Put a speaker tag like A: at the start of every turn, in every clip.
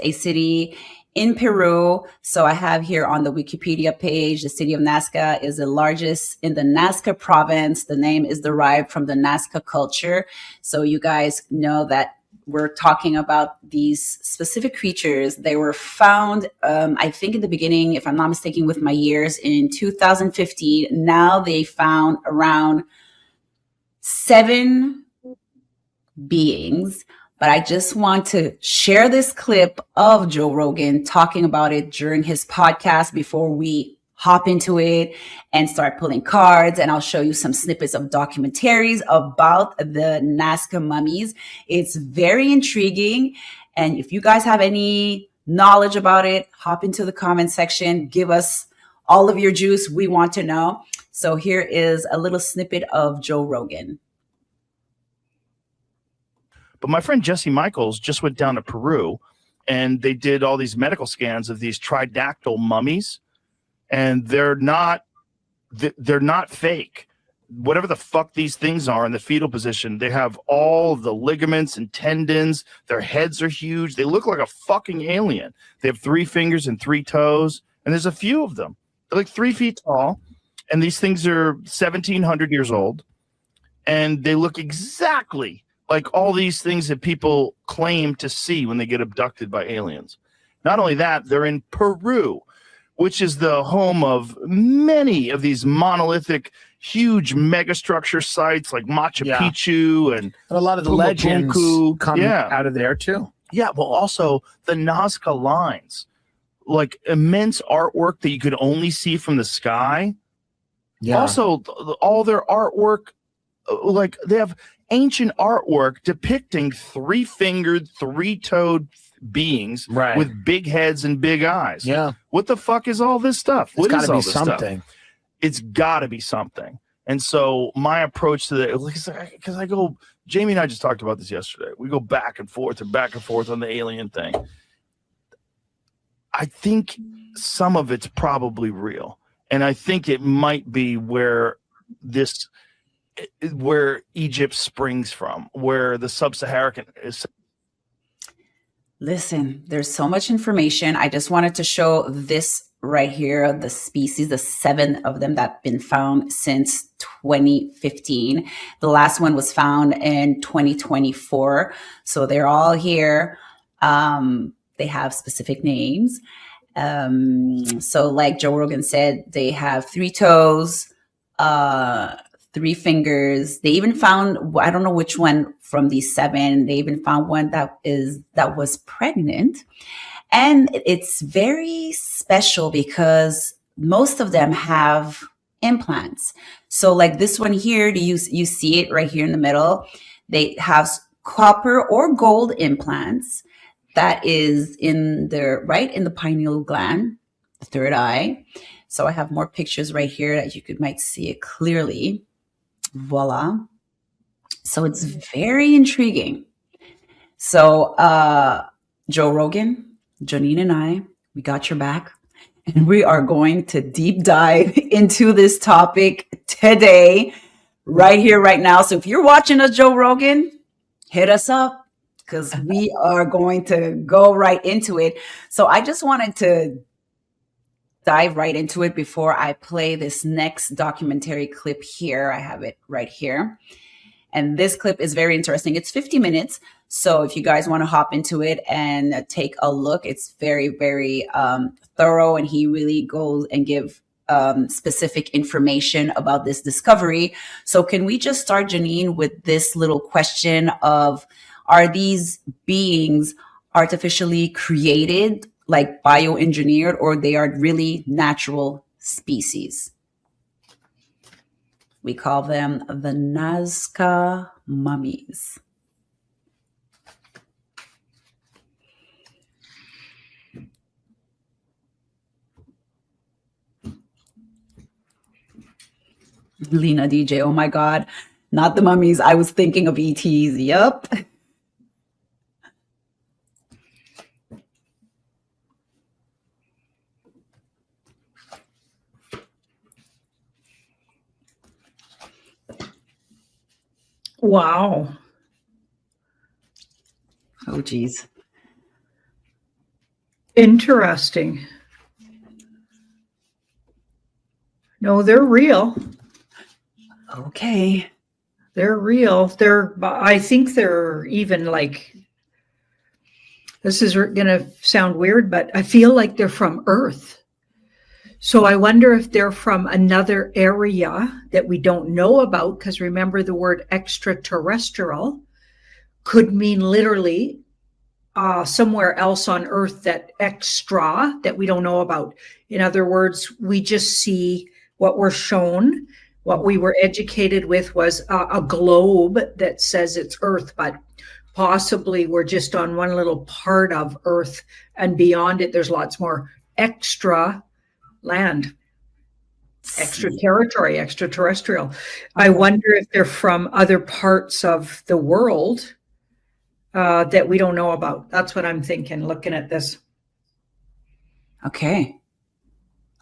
A: a city in Peru. So I have here on the Wikipedia page, the city of Nazca is the largest in the Nazca province. The name is derived from the Nazca culture. So you guys know that we're talking about these specific creatures. They were found, I think in the beginning, if I'm not mistaken with my years, in 2015. Now they found around 7 beings. But I just want to share this clip of Joe Rogan talking about it during his podcast before we hop into it and start pulling cards. And I'll show you some snippets of documentaries about the Nazca mummies. It's very intriguing. And if you guys have any knowledge about it, hop into the comment section. Give us all of your juice. We want to know. So here is a little snippet of Joe Rogan.
B: But my friend Jesse Michaels just went down to Peru, and they did all these medical scans of these tridactyl mummies, and they're not fake. Whatever the fuck these things are in the fetal position, they have all the ligaments and tendons. Their heads are huge. They look like a fucking alien. They have 3 fingers and 3 toes, and there's a few of them. They're like 3 feet tall, and these things are 1,700 years old, and they look exactly like all these things that people claim to see when they get abducted by aliens. Not only that, they're in Peru, which is the home of many of these monolithic, huge megastructure sites like Machu Picchu and
C: a lot of the legends come out of there too.
B: Yeah, well, also the Nazca lines, like immense artwork that you could only see from the sky. Yeah. Also, all their artwork, like they have ancient artwork depicting 3-fingered, 3-toed beings with big heads and big eyes. Yeah. What the fuck is all this stuff? What is all this stuff? It's got to be something. And so my approach to that, because I go, Jamie and I just talked about this yesterday. We go back and forth on the alien thing. I think some of it's probably real. And I think it might be where Egypt springs from, where the sub-Saharan is.
A: Listen, there's so much information. I just wanted to show this right here, the species, the 7 of them that have been found since 2015. The last one was found in 2024. So they're all here. They have specific names. So like Joe Rogan said, they have 3 toes, 3 fingers. They even found, I don't know which one from these 7, they even found one that was pregnant. And it's very special because most of them have implants. So like this one here, you see it right here in the middle. They have copper or gold implants that is in the pineal gland, the third eye. So I have more pictures right here that you might see it clearly. Voila. So it's very intriguing. So Joe Rogan, Janine and I, we got your back. And we are going to deep dive into this topic today, right here, right now. So if you're watching us, Joe Rogan, hit us up because we are going to go right into it. So I just wanted to dive right into it before I play this next documentary clip here. I have it right here. And this clip is very interesting. It's 50 minutes. So if you guys want to hop into it and take a look, it's very, very thorough. And he really goes and give specific information about this discovery. So can we just start, Janine, with this little question of, are these beings artificially created, like bioengineered, or they are really natural species? We call them the Nazca mummies. Lena DJ, oh my God, not the mummies. I was thinking of ETs. Yup. Wow. Oh, geez.
D: Interesting. No, they're real.
A: Okay.
D: They're real. I think they're even like, this is going to sound weird, but I feel like they're from Earth. So I wonder if they're from another area that we don't know about, because remember the word extraterrestrial could mean literally somewhere else on Earth that we don't know about. In other words, we just see what we're shown. What we were educated with was a globe that says it's Earth, but possibly we're just on one little part of Earth, and beyond it, there's lots more extra land, extra territory, extraterrestrial. I wonder if they're from other parts of the world that we don't know about. That's what I'm thinking, looking at this.
A: Okay.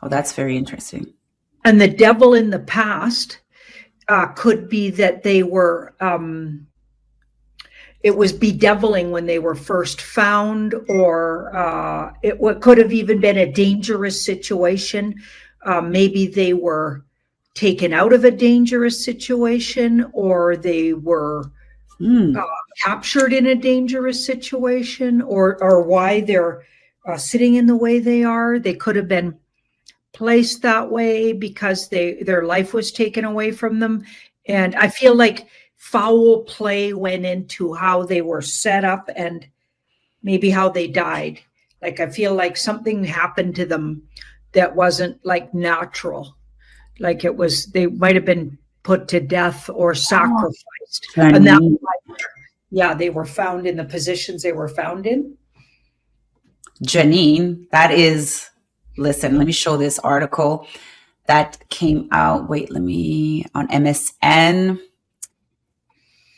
A: Oh, that's very interesting.
D: And the devil in the past could be that they were, it was bedeviling when they were first found, or it could have even been a dangerous situation. Maybe they were taken out of a dangerous situation, or they were captured in a dangerous situation, or why they're sitting in the way they are. They could have been placed that way because their life was taken away from them. And I feel like foul play went into how they were set up and maybe how they died. Like, I feel like something happened to them that wasn't like natural. Like it was, they might have been put to death or sacrificed. And that's why, they were found in the positions they were found in.
A: Janine, that is, listen, let me show this article that came out. Wait, on MSN.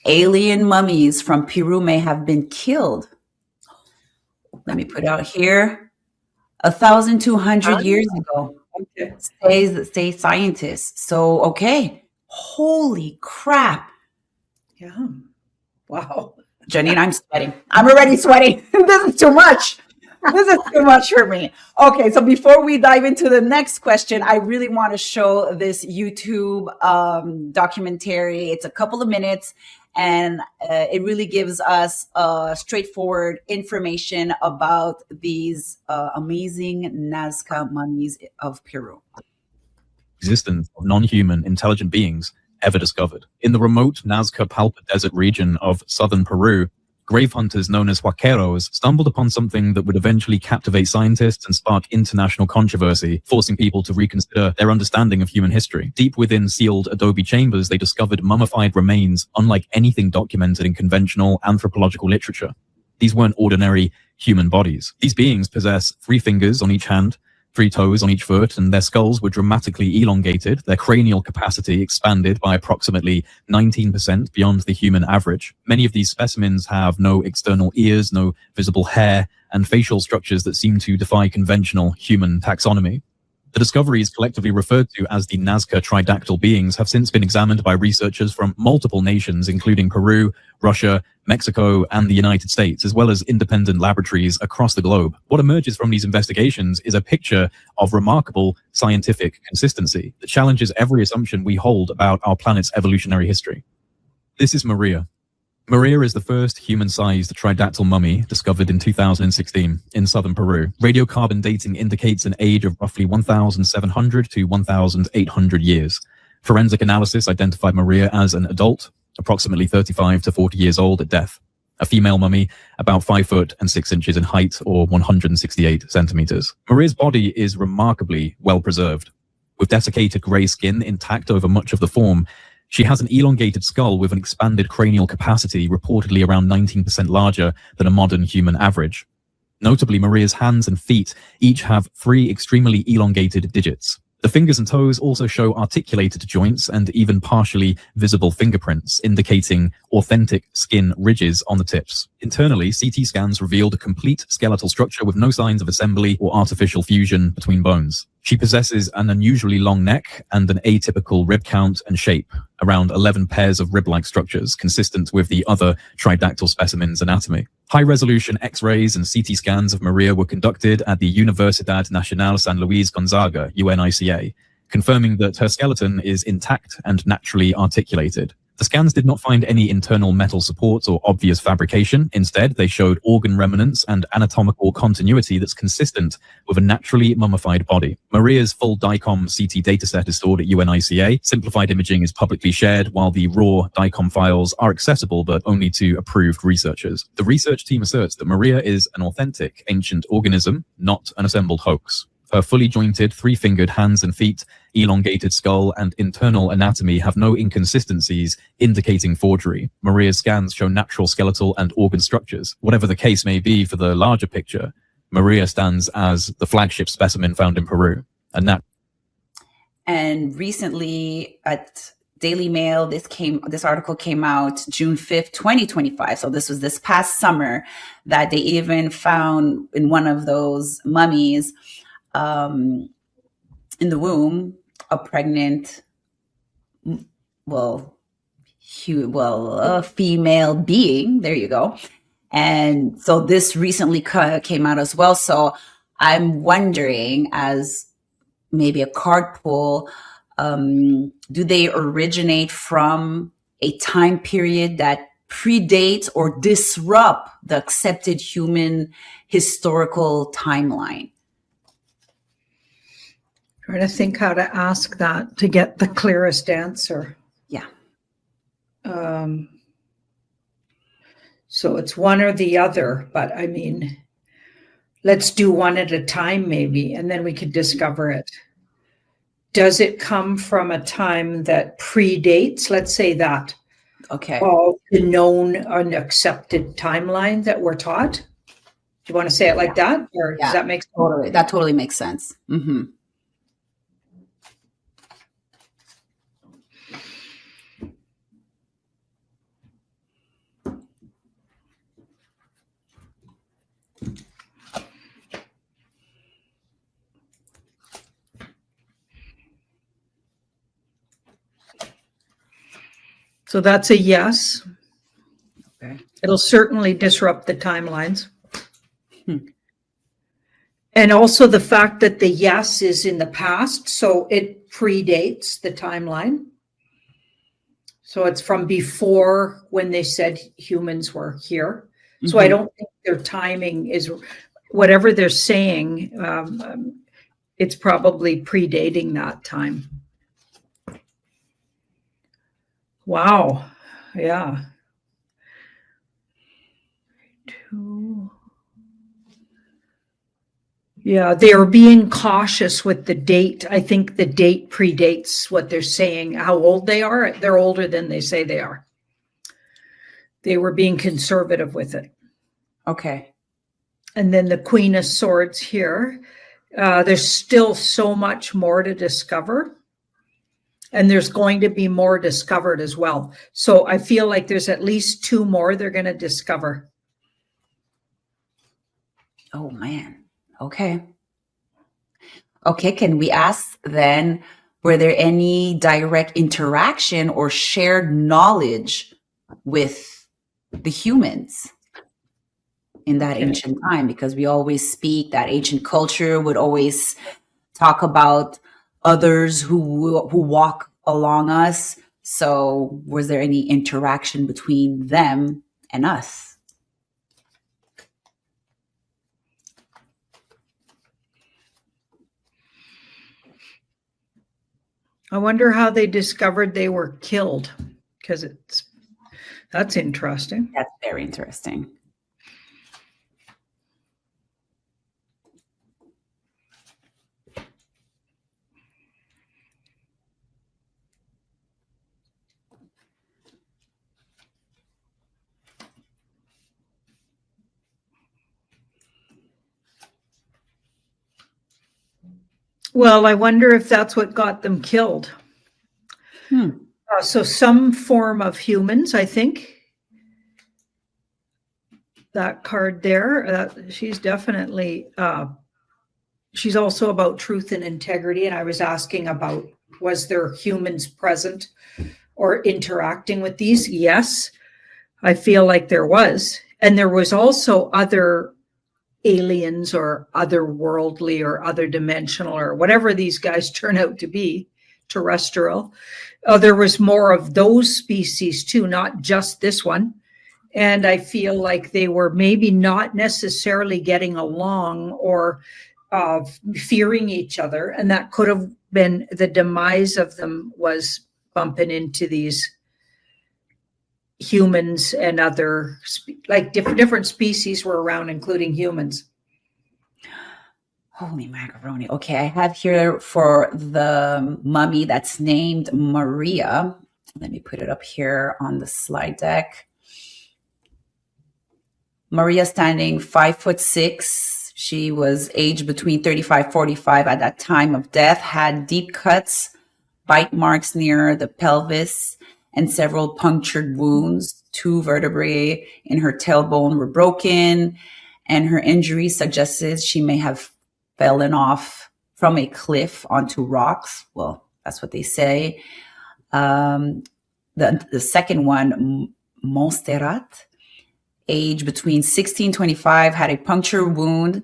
A: Alien mummies from Peru may have been killed. Let me put out here. 1,200 years ago, say scientists. So, okay. Holy crap.
D: Yeah. Wow.
A: Janine, I'm sweating. I'm already sweating. This is too much. This is too much for me. Okay, so before we dive into the next question, I really want to show this YouTube documentary. It's a couple of minutes, and it really gives us straightforward information about these amazing Nazca mummies of Peru.
E: Existence of non-human intelligent beings ever discovered. In the remote Nazca Palpa Desert region of southern Peru, grave hunters known as huaqueros stumbled upon something that would eventually captivate scientists and spark international controversy, forcing people to reconsider their understanding of human history. Deep within sealed adobe chambers, they discovered mummified remains unlike anything documented in conventional anthropological literature. These weren't ordinary human bodies. These beings possess 3 fingers on each hand, 3 toes on each foot, and their skulls were dramatically elongated, their cranial capacity expanded by approximately 19% beyond the human average. Many of these specimens have no external ears, no visible hair, and facial structures that seem to defy conventional human taxonomy. The discoveries, collectively referred to as the Nazca tridactyl beings, have since been examined by researchers from multiple nations, including Peru, Russia, Mexico, and the United States, as well as independent laboratories across the globe. What emerges from these investigations is a picture of remarkable scientific consistency that challenges every assumption we hold about our planet's evolutionary history. This is Maria. Maria is the first human-sized tridactyl mummy discovered in 2016 in southern Peru. Radiocarbon dating indicates an age of roughly 1,700 to 1,800 years. Forensic analysis identified Maria as an adult, approximately 35 to 40 years old at death. A female mummy, about 5 foot and 6 inches in height, or 168 centimeters. Maria's body is remarkably well preserved. With desiccated gray skin intact over much of the form, she has an elongated skull with an expanded cranial capacity reportedly around 19% larger than a modern human average. Notably, Maria's hands and feet each have 3 extremely elongated digits. The fingers and toes also show articulated joints and even partially visible fingerprints, indicating authentic skin ridges on the tips. Internally, CT scans revealed a complete skeletal structure with no signs of assembly or artificial fusion between bones. She possesses an unusually long neck and an atypical rib count and shape. around 11 pairs of rib-like structures consistent with the other tridactyl specimen's anatomy. High-resolution X-rays and CT scans of Maria were conducted at the Universidad Nacional San Luis Gonzaga, UNICA, confirming that her skeleton is intact and naturally articulated. The scans did not find any internal metal supports or obvious fabrication. Instead, they showed organ remnants and anatomical continuity that's consistent with a naturally mummified body. Maria's full DICOM CT dataset is stored at UNICA. Simplified imaging is publicly shared, while the raw DICOM files are accessible but only to approved researchers. The research team asserts that Maria is an authentic ancient organism, not an assembled hoax. Her fully jointed, three-fingered hands and feet, elongated skull, and internal anatomy have no inconsistencies indicating forgery. Maria's scans show natural skeletal and organ structures. Whatever the case may be for the larger picture, Maria stands as the flagship specimen found in Peru.
A: And recently at Daily Mail, this article came out June 5th, 2025. So this was this past summer that they even found in one of those mummies in the womb, a pregnant, a female being. There you go. And so this recently came out as well. So I'm wondering, as maybe a card pull, do they originate from a time period that predates or disrupt the accepted human historical timeline?
D: Trying to think how to ask that to get the clearest answer.
A: Yeah.
D: So it's one or the other, but I mean, let's do one at a time maybe, and then we could discover it. Does it come from a time that predates, let's say that, all the known and accepted timeline that we're taught? Do you want to say it like that? Or does that make sense?
A: Totally. That totally makes sense. Mm-hmm.
D: So that's a yes.
A: Okay.
D: It'll certainly disrupt the timelines. And also the fact that the yes is in the past, so it predates the timeline. So it's from before when they said humans were here. Mm-hmm. So I don't think their timing is, whatever they're saying, it's probably predating that time. Wow. Yeah. Yeah, they're being cautious with the date. I think the date predates what they're saying, how old they are. They're older than they say they are. They were being conservative with it.
A: Okay.
D: And then the Queen of Swords here. There's still so much more to discover. And there's going to be more discovered as well. So I feel like there's at least two more they're going to discover.
A: Oh, man. Okay. Okay. Can we ask then, were there any direct interaction or shared knowledge with the humans in that ancient time? Because we always speak that ancient culture would always talk about others who walk along us. So was there any interaction between them and us?
D: I wonder how they discovered they were killed, because that's interesting.
A: That's very interesting.
D: Well, I wonder if that's what got them killed. So some form of humans, I think. That card there, she's definitely, she's also about truth and integrity. And I was asking about, was there humans present or interacting with these? Yes, I feel like there was. And there was also other aliens or otherworldly or other dimensional or whatever these guys turn out to be, terrestrial. There was more of those species too, not just this one. And I feel like they were maybe not necessarily getting along or fearing each other. And that could have been the demise of them, was bumping into these humans and other, like different species were around, including humans.
A: Holy macaroni. Okay, I have here for the mummy that's named Maria. Let me put it up here on the slide deck. Maria standing 5'6". She was aged between 35, 45 at that time of death, had deep cuts, bite marks near the pelvis, and several punctured wounds. 2 vertebrae in her tailbone were broken, and her injury suggested she may have fallen off from a cliff onto rocks. Well, that's what they say. The second one, Monsterat, age between 16 and 25, had a puncture wound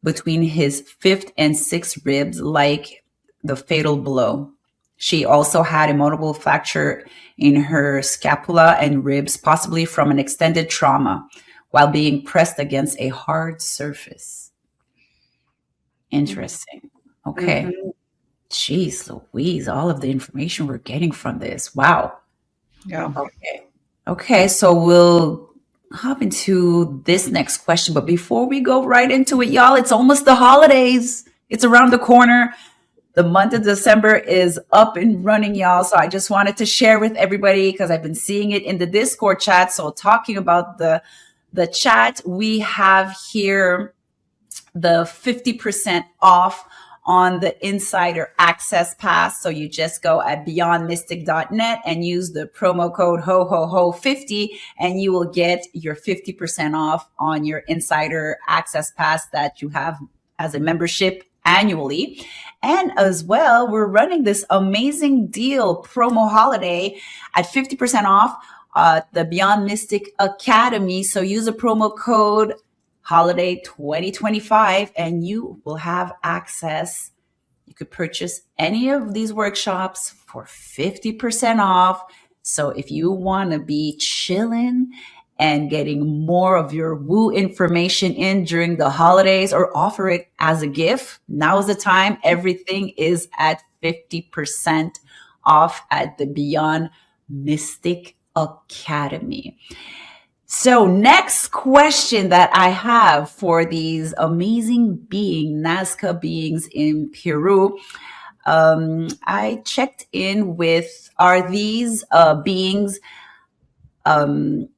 A: between his 5th and 6th ribs, like the fatal blow. She also had a multiple fracture in her scapula and ribs, possibly from an extended trauma, while being pressed against a hard surface. Interesting. Okay. Jeez Louise, all of the information we're getting from this. Wow.
D: Yeah.
A: Okay, so we'll hop into this next question. But before we go right into it, y'all, it's almost the holidays. It's around the corner. The month of December is up and running, y'all. So I just wanted to share with everybody because I've been seeing it in the Discord chat. So talking about the chat, we have here the 50% off on the Insider Access Pass. So you just go at beyondmystic.net and use the promo code HOHOHO50 and you will get your 50% off on your Insider Access Pass that you have as a membership annually. And as well, we're running this amazing deal promo holiday at 50% off the Beyond Mystic Academy. So use a promo code holiday 2025 and you will have access. You could purchase any of these workshops for 50% off. So if you want to be chilling and getting more of your woo information in during the holidays or offer it as a gift, now is the time. Everything is at 50% off at the Beyond Mystic Academy. So next question that I have for these amazing Nazca beings in Peru, I checked in with, are these beings from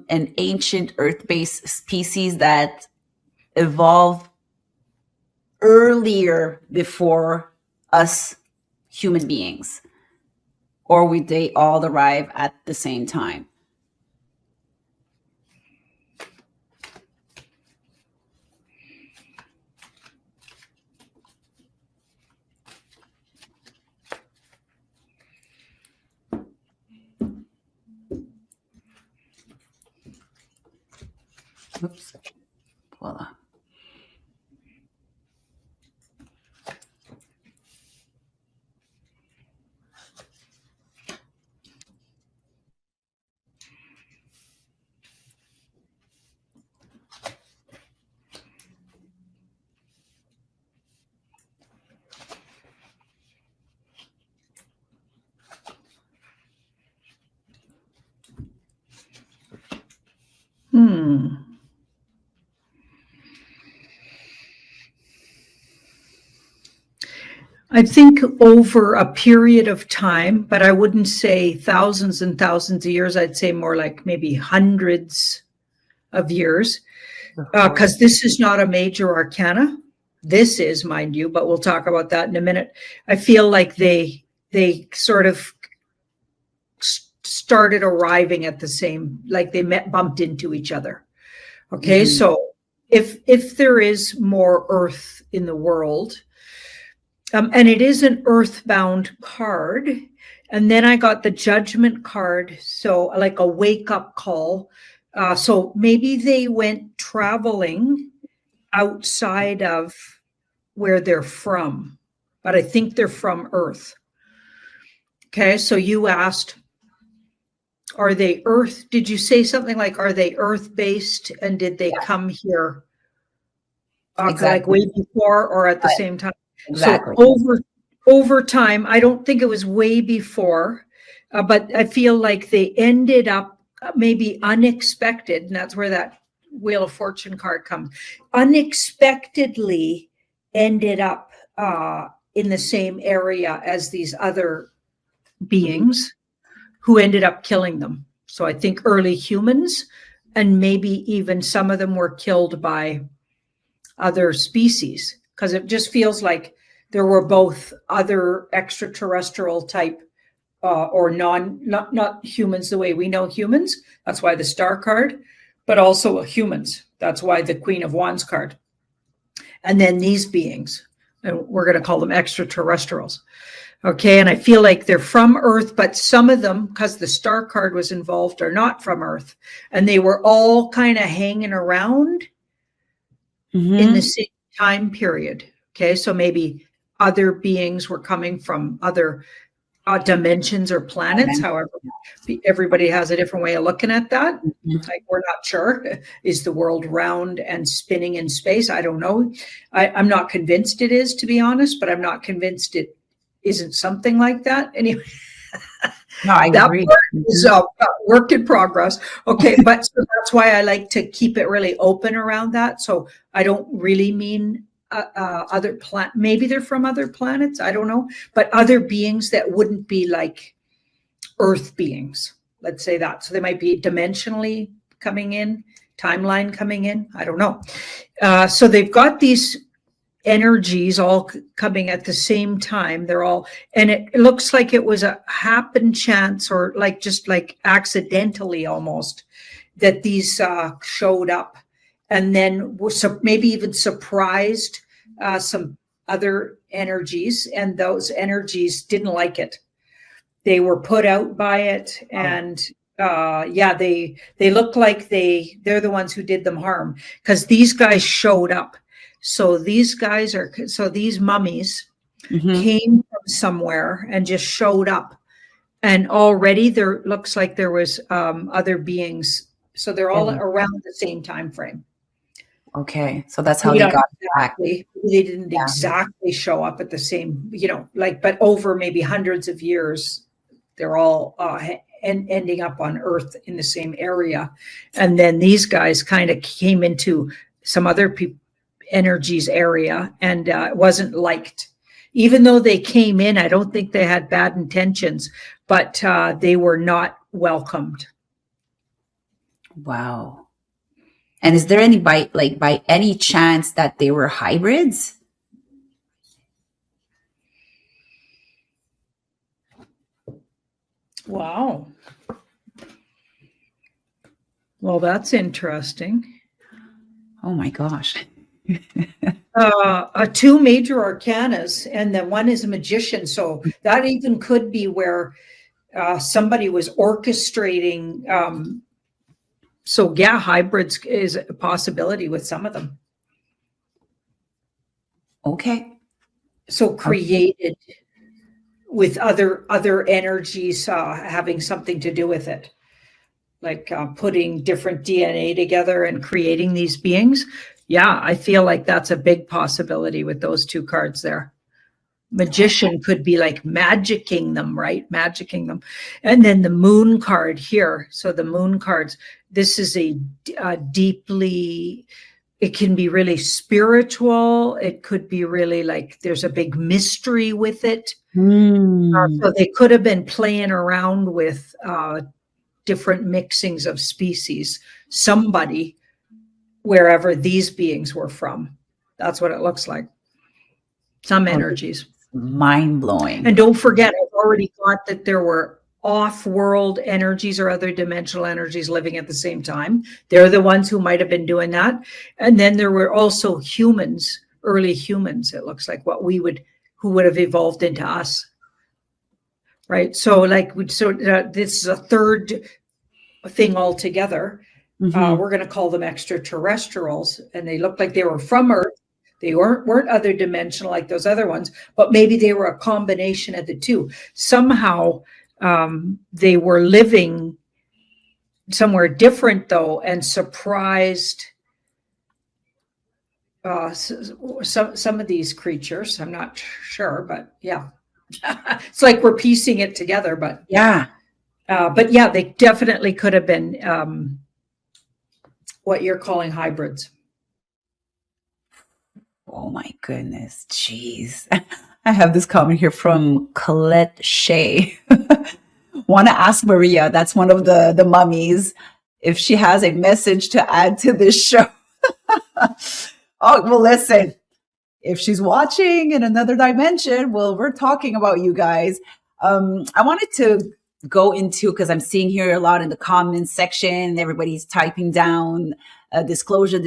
A: an ancient earth-based species that evolved earlier before us human beings? Or would they all arrive at the same time? Oops. Voila.
D: I think over a period of time, but I wouldn't say thousands and thousands of years. I'd say more like maybe hundreds of years, because this is not a major arcana. This is, mind you, but we'll talk about that in a minute. I feel like they sort of started arriving at the same, like they bumped into each other. Okay, so if there is more earth in the world, and it is an earthbound card, And then I got the Judgment card. So like a wake up call. So maybe they went traveling outside of where they're from, but I think they're from Earth. Okay. So you asked, are they Earth? Did you say something like, are they Earth based? And did they come here like way before or at the same time?
A: Exactly.
D: So over time, I don't think it was way before, but I feel like they ended up maybe unexpected, and that's where that Wheel of Fortune card comes. Unexpectedly ended up in the same area as these other beings who ended up killing them. So I think early humans, and maybe even some of them were killed by other species, because it just feels like there were both other extraterrestrial type or not humans the way we know humans. That's why the Star card, but also humans. That's why the Queen of Wands card. And then these beings, and we're going to call them extraterrestrials. Okay, and I feel like they're from Earth, but some of them, because the Star card was involved, are not from Earth. And they were all kind of hanging around in the same time period. Okay, so maybe other beings were coming from other dimensions or planets. However, everybody has a different way of looking at that. Like, we're not sure. Is the world round and spinning in space? I don't know. I'm not convinced it is, to be honest, but I'm not convinced it isn't something like that. Anyway,
A: no, I agree.
D: Is a work in progress. Okay, but so that's why I like to keep it really open around that. So I don't really mean other maybe they're from other planets, I don't know, but other beings that wouldn't be like Earth beings, let's say that. So they might be dimensionally coming in, timeline coming in, I don't know. So they've got these energies all coming at the same time. They're all, and it looks like it was a happen chance, or like just like accidentally almost, that these showed up, and then maybe even surprised some other energies, and those energies didn't like it. They were put out by it, and they look like they're the ones who did them harm, because these guys showed up. So these mummies came from somewhere and just showed up, and already there looks like there was other beings. So they're all around the same time frame.
A: Okay, so that's how they got back.
D: They didn't exactly show up at the same, but over maybe hundreds of years, they're all ending up on Earth in the same area. And then these guys kind of came into some other energies area, and it wasn't liked. Even though they came in, I don't think they had bad intentions, but they were not welcomed.
A: Wow. And is there any by any chance that they were hybrids?
D: Wow. Well, that's interesting.
A: Oh my gosh.
D: Two major arcanas, and then one is a magician. So that even could be where somebody was orchestrating. So yeah, hybrids is a possibility with some of them.
A: Okay.
D: So created with other energies having something to do with it, like putting different DNA together and creating these beings. Yeah, I feel like that's a big possibility with those two cards there. Magician could be like magicking them, right? Magicking them. And then the moon card here. So the moon cards, this is a deeply, it can be really spiritual. It could be really like there's a big mystery with it. So they could have been playing around with different mixings of species. Somebody, wherever these beings were from. That's what it looks like. Some energies.
A: Mind-blowing.
D: And don't forget, I've already got that there were off-world energies or other dimensional energies living at the same time. They're the ones who might have been doing that. And then there were also humans, early humans, it looks like, who would have evolved into us. right? So like, this is a third thing altogether. We're going to call them extraterrestrials, and they look like they were from Earth. They weren't other dimensional like those other ones, but maybe they were a combination of the two. Somehow they were living somewhere different, though, and surprised some of these creatures. I'm not sure, but yeah. It's like we're piecing it together, but
A: yeah.
D: They definitely could have been what you're calling hybrids.
A: Oh my goodness. Jeez. I have this comment here from Colette Shea. Want to ask Maria, that's one of the mummies, if she has a message to add to this show. Oh, well, listen, if she's watching in another dimension, well, we're talking about you guys. I wanted to go into, because I'm seeing here a lot in the comments section, everybody's typing down disclosure.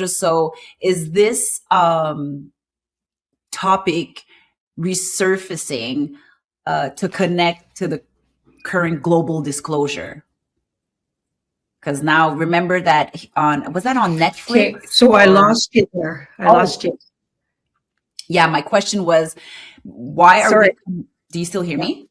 A: So is this topic resurfacing to connect to the current global disclosure? Because now remember that was that on Netflix?
D: Okay, so I lost you there. I lost you.
A: Yeah, my question was, why are we? Do you still hear me?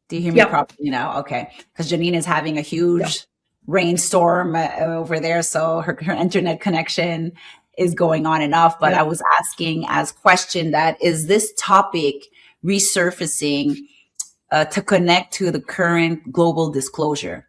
A: Do you hear me properly now? Okay, because Janine is having a huge rainstorm over there, so her internet connection is going on and off. But I was asking as question that is this topic resurfacing to connect to the current global disclosure?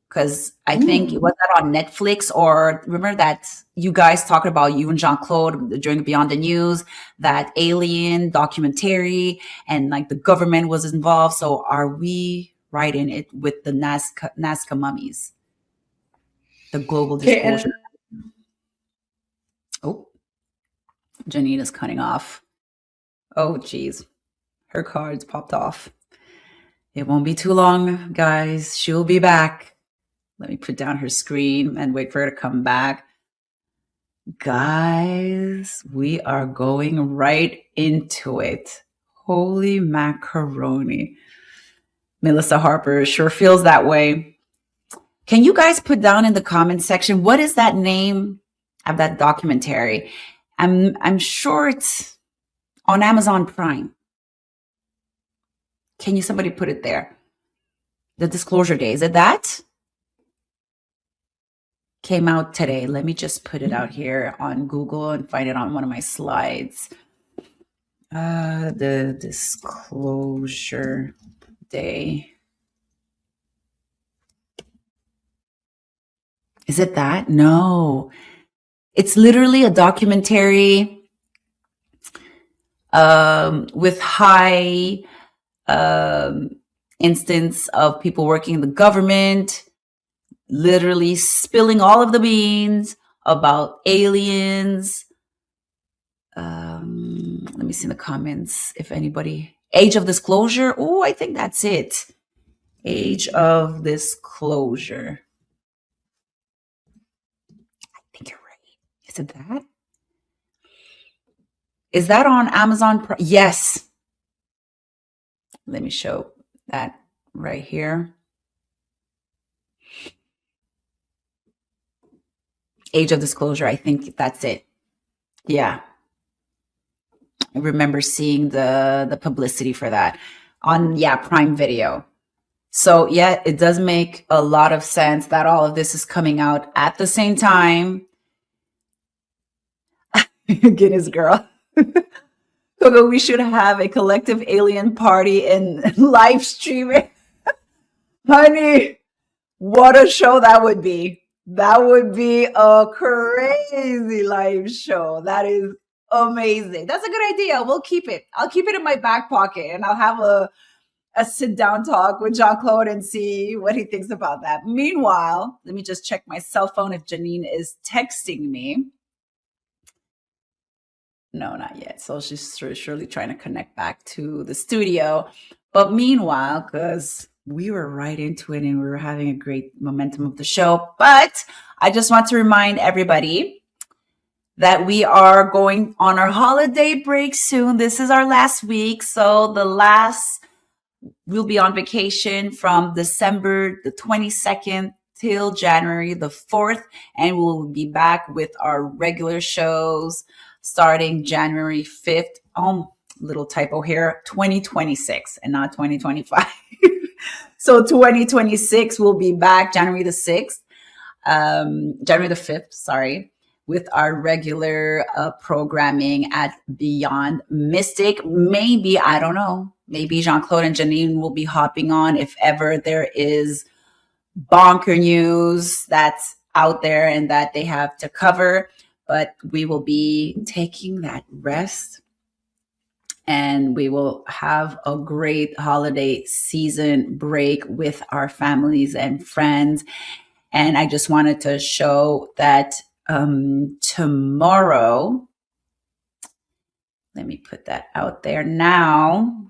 A: Because I think was that on Netflix, or remember that you guys talked about, you and Jean-Claude during Beyond the News, that alien documentary and like the government was involved. So are we right in it with the Nazca mummies? The global disclosure. Oh, Janine is cutting off. Oh, geez. Her card's popped off. It won't be too long, guys. She'll be back. Let me put down her screen and wait for her to come back. Guys, we are going right into it. Holy macaroni. Melissa Harper sure feels that way. Can you guys put down in the comment section, what is that name of that documentary? I'm sure it's on Amazon Prime. Can somebody put it there? The Disclosure Day, is it that? Came out today. Let me just put it out here on Google and find it on one of my slides. The Disclosure Day. Is it that? No. It's literally a documentary with high instance of people working in the government, literally spilling all of the beans about aliens. Let me see in the comments if anybody. Age of Disclosure. Oh, I think that's it. Age of Disclosure. I think you're right. Is it that? Is that on Amazon Prime? Yes. Let me show that right here. Age of Disclosure. I think that's it. Yeah. I remember seeing the publicity for that on, Prime Video. So, it does make a lot of sense that all of this is coming out at the same time. Guinness girl. So we should have a collective alien party and live stream it. Honey, what a show that would be. That would be a crazy live show. That is amazing. That's a good idea. We'll keep it. I'll keep it in my back pocket and I'll have a sit down talk with Jean-Claude and see what he thinks about that. Meanwhile, let me just check my cell phone if Janine is texting me. No, not yet. So she's surely trying to connect back to the studio. But meanwhile, because we were right into it and we were having a great momentum of the show. But I just want to remind everybody that we are going on our holiday break soon. This is our last week. So the last we'll be on vacation from December the 22nd till January the 4th, and we'll be back with our regular shows starting January 5th. Little typo here, 2026 and not 2025. So 2026 we'll be back January the 6th, January the 5th, sorry, with our regular programming at Beyond Mystic. Maybe, I don't know, maybe Jean-Claude and Janine will be hopping on if ever there is bonker news that's out there and that they have to cover. But we will be taking that rest, and we will have a great holiday season break with our families and friends. And I just wanted to show that tomorrow, let me put that out there now.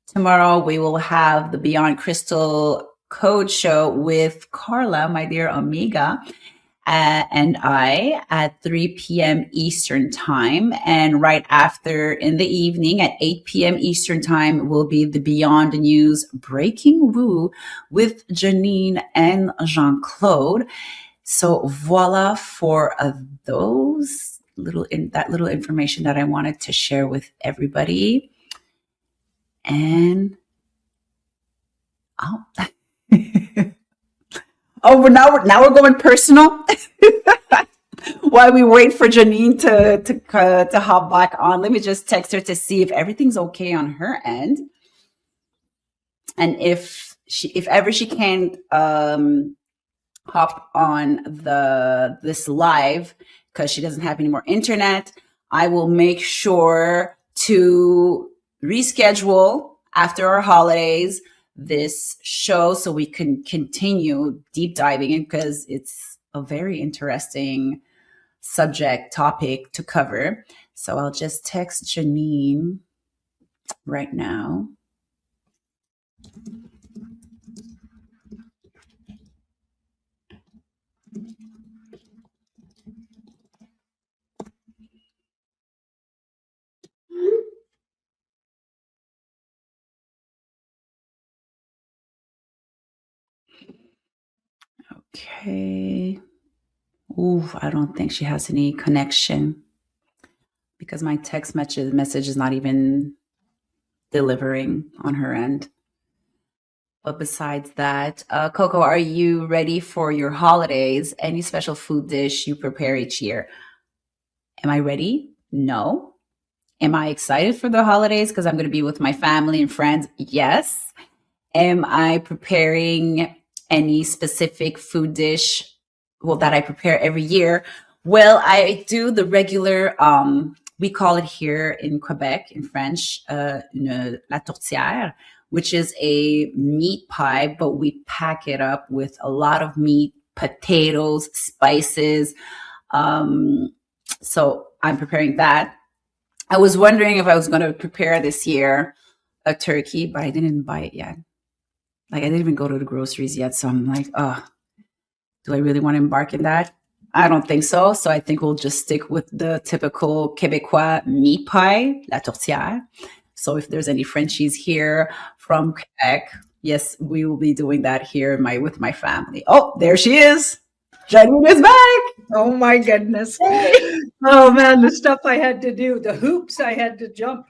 A: Tomorrow we will have the Beyond Crystal Code show with Carla, my dear amiga, and I at 3 p.m. Eastern time. And right after in the evening at 8 p.m. Eastern time will be the Beyond News Breaking Woo with Janine and Jean-Claude. So voila for those little information that I wanted to share with everybody. And now we're going personal. While we wait for Janine to hop back on, let me just text her to see if everything's okay on her end, and if ever she can't hop on this live because she doesn't have any more internet, I will make sure to reschedule after our holidays this show so we can continue deep diving in, because it's a very interesting topic to cover. So I'll just text Janine right now. Okay. Ooh, I don't think she has any connection because my text message is not even delivering on her end. But besides that, Coco, are you ready for your holidays? Any special food dish you prepare each year? Am I ready? No. Am I excited for the holidays because I'm going to be with my family and friends? Yes. Am I preparing any specific food dish that I prepare every year? Well, I do the regular, we call it here in Quebec, in French, la tourtière, which is a meat pie, but we pack it up with a lot of meat, potatoes, spices. So I'm preparing that. I was wondering if I was going to prepare this year a turkey, but I didn't buy it yet. Like, I didn't even go to the groceries yet. So I'm like, do I really want to embark in that? I don't think so. So I think we'll just stick with the typical Québécois meat pie, la tourtière. So if there's any Frenchies here from Quebec, yes, we will be doing that here with my family. Oh, there she is. Janine is back.
D: Oh my goodness. Oh man, the stuff I had to do, the hoops I had to jump.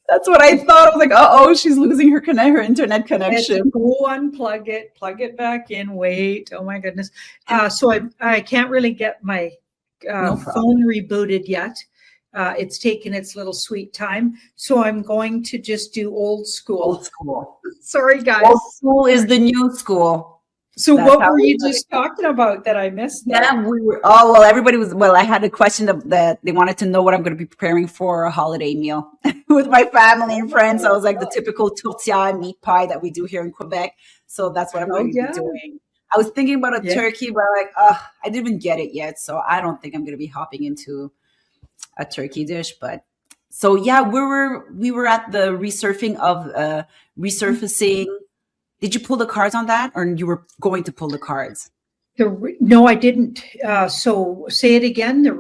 A: That's what I thought. I was like, she's losing her internet connection.
D: Go unplug it, plug it back in, wait. Oh my goodness. So I can't really get my phone rebooted yet. It's taken its little sweet time. So I'm going to just do old school.
A: Old school.
D: Sorry, guys.
A: Old school is the new school.
D: So what were you just talking about that I missed?
A: Yeah, we were. Everybody was. Well, I had a question that they wanted to know what I'm going to be preparing for a holiday meal with my family and friends. So I was like the typical tourtière meat pie that we do here in Quebec. So that's what I'm going to be doing. I was thinking about a turkey, but I didn't even get it yet. So I don't think I'm going to be hopping into a turkey dish. But so yeah, we were at the resurfacing. Did you pull the cards on that, or you were going to pull the cards?
D: No, I didn't. So say it again. The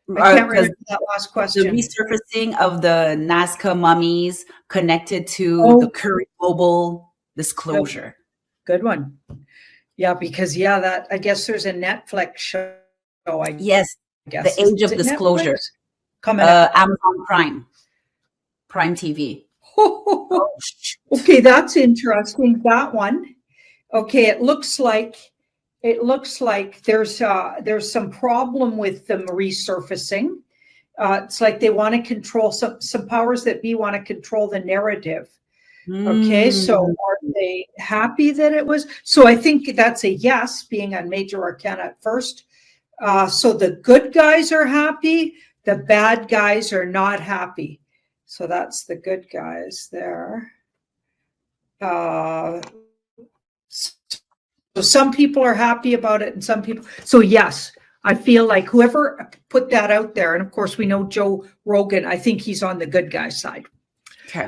D: I can't
A: because
D: remember that last
A: the
D: question.
A: resurfacing of the Nazca mummies connected to
D: Oh.
A: the current global disclosure.
D: Good one. Yeah, because that I guess there's a Netflix show.
A: Yes,
D: guess
A: the age of
D: Is it
A: disclosure.
D: Netflix? Coming up.
A: Amazon Prime TV.
D: Okay, that's interesting. That one. Okay, it looks like there's some problem with them resurfacing. It's like they want to control some powers that be want to control the narrative. Okay, so are they happy that it was? So I think that's a yes, being on Major Arcana at first. So the good guys are happy, the bad guys are not happy. So that's the good guys there. So some people are happy about it and some people. So yes, I feel like whoever put that out there, and of course we know Joe Rogan, I think he's on the good guy side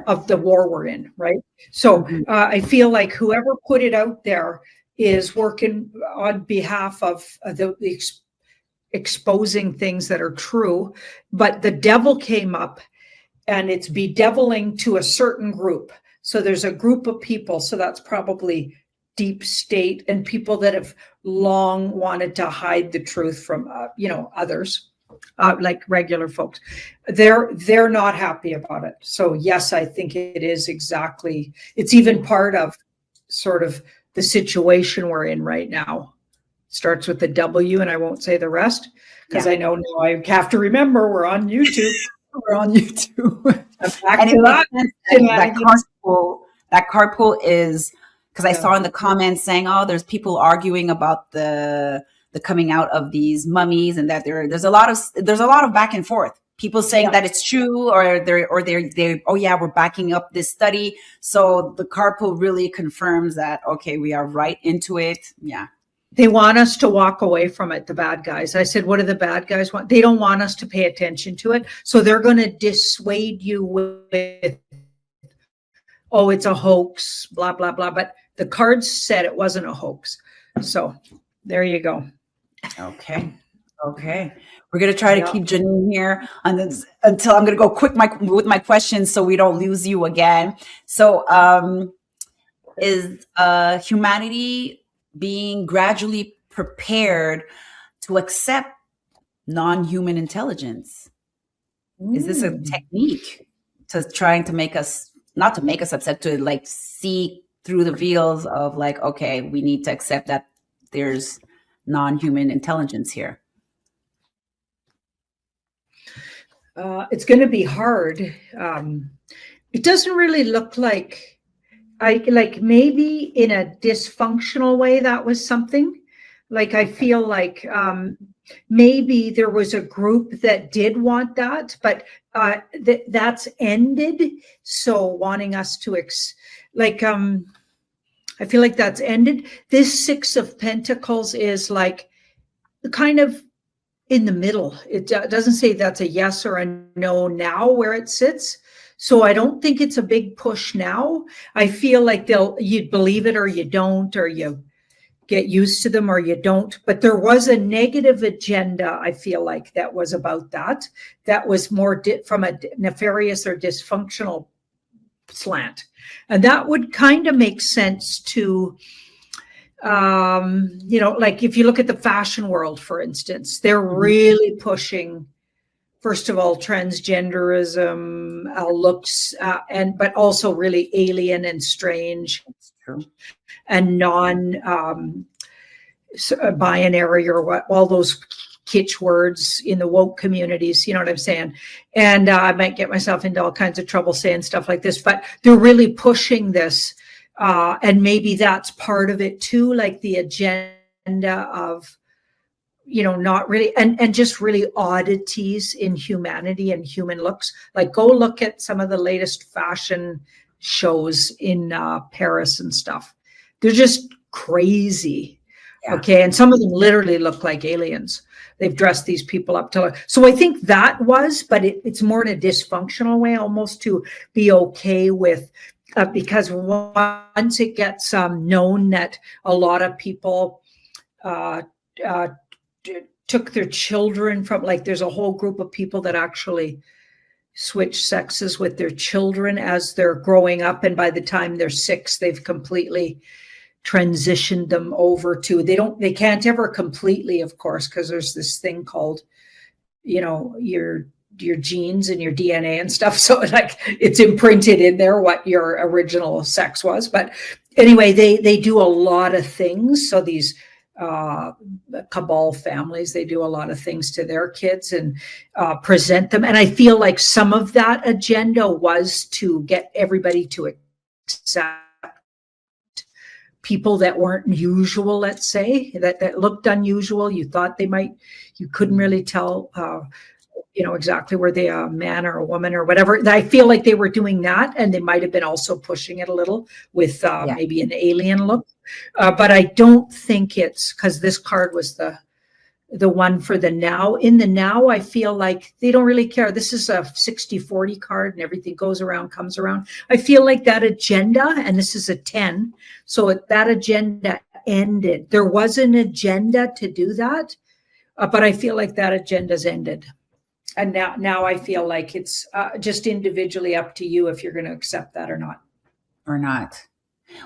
D: of the war we're in, right? So I feel like whoever put it out there is working on behalf of the exposing things that are true, but the devil came up and it's bedeviling to a certain group. So there's a group of people, so that's probably deep state and people that have long wanted to hide the truth from others, like regular folks. They're not happy about it. So yes, I think it is exactly, it's even part of sort of the situation we're in right now. It starts with the W, and I won't say the rest because I know now I have to remember we're on YouTube.
A: We're on YouTube.
D: Back to
A: that carpool is because I saw in the comments saying, "Oh, there's people arguing about the coming out of these mummies, and that there's a lot of back and forth. People saying that it's true, or they're oh yeah, we're backing up this study. So the carpool really confirms that okay, we are right into it. Yeah."
D: They want us to walk away from it, the bad guys. I said, what do the bad guys want? They don't want us to pay attention to it. So they're going to dissuade you with, oh, it's a hoax, blah, blah, blah. But the cards said it wasn't a hoax. So there you go.
A: Okay. We're going to try to keep Janine here until I'm going to go quick with my questions so we don't lose you again. So is humanity being gradually prepared to accept non-human intelligence? Is this a technique to trying to make us, not to make us upset, to like see through the veils of like, okay, we need to accept that there's non-human intelligence here?
D: It's going to be hard. It doesn't really look like, maybe in a dysfunctional way, that was something. Like, I feel like maybe there was a group that did want that, but that's ended. So wanting us to, I feel like that's ended. This Six of Pentacles is like kind of in the middle. It doesn't say that's a yes or a no now where it sits. So I don't think it's a big push now. I feel like you believe it or you don't, or you get used to them or you don't. But there was a negative agenda, I feel like, that was about that. That was more from a nefarious or dysfunctional slant. And that would kind of make sense to, like if you look at the fashion world, for instance, they're really pushing, first of all, transgenderism, looks, but also really alien and strange and non-binary or what, all those kitsch words in the woke communities, you know what I'm saying? And I might get myself into all kinds of trouble saying stuff like this, but they're really pushing this. And maybe that's part of it too, like the agenda of, not really, and just really oddities in humanity and human looks. Like go look at some of the latest fashion shows in Paris and stuff. They're just crazy. Yeah. Okay. And some of them literally look like aliens. They've dressed these people up so I think that was, but it's more in a dysfunctional way, almost to be okay with, because once it gets known that a lot of people took their children from, like, there's a whole group of people that actually switch sexes with their children as they're growing up, and by the time they're 6, they've completely transitioned them over to, they can't ever completely, of course, because there's this thing called, your genes and your DNA and stuff. So like it's imprinted in there what your original sex was. But anyway, they do a lot of things. So these cabal families, they do a lot of things to their kids and present them. And I feel like some of that agenda was to get everybody to accept people that weren't usual, let's say, that looked unusual. You thought you couldn't really tell, exactly were they a man or a woman or whatever. I feel like they were doing that, and they might have been also pushing it a little with maybe an alien look. But I don't think it's because this card was the one for the now. In the now, I feel like they don't really care. This is a 60-40 card and everything goes around, comes around. I feel like that agenda, and this is a 10, so that agenda ended. There was an agenda to do that, but I feel like that agenda's ended. And now I feel like it's just individually up to you if you're going to accept that or not.
A: Or not.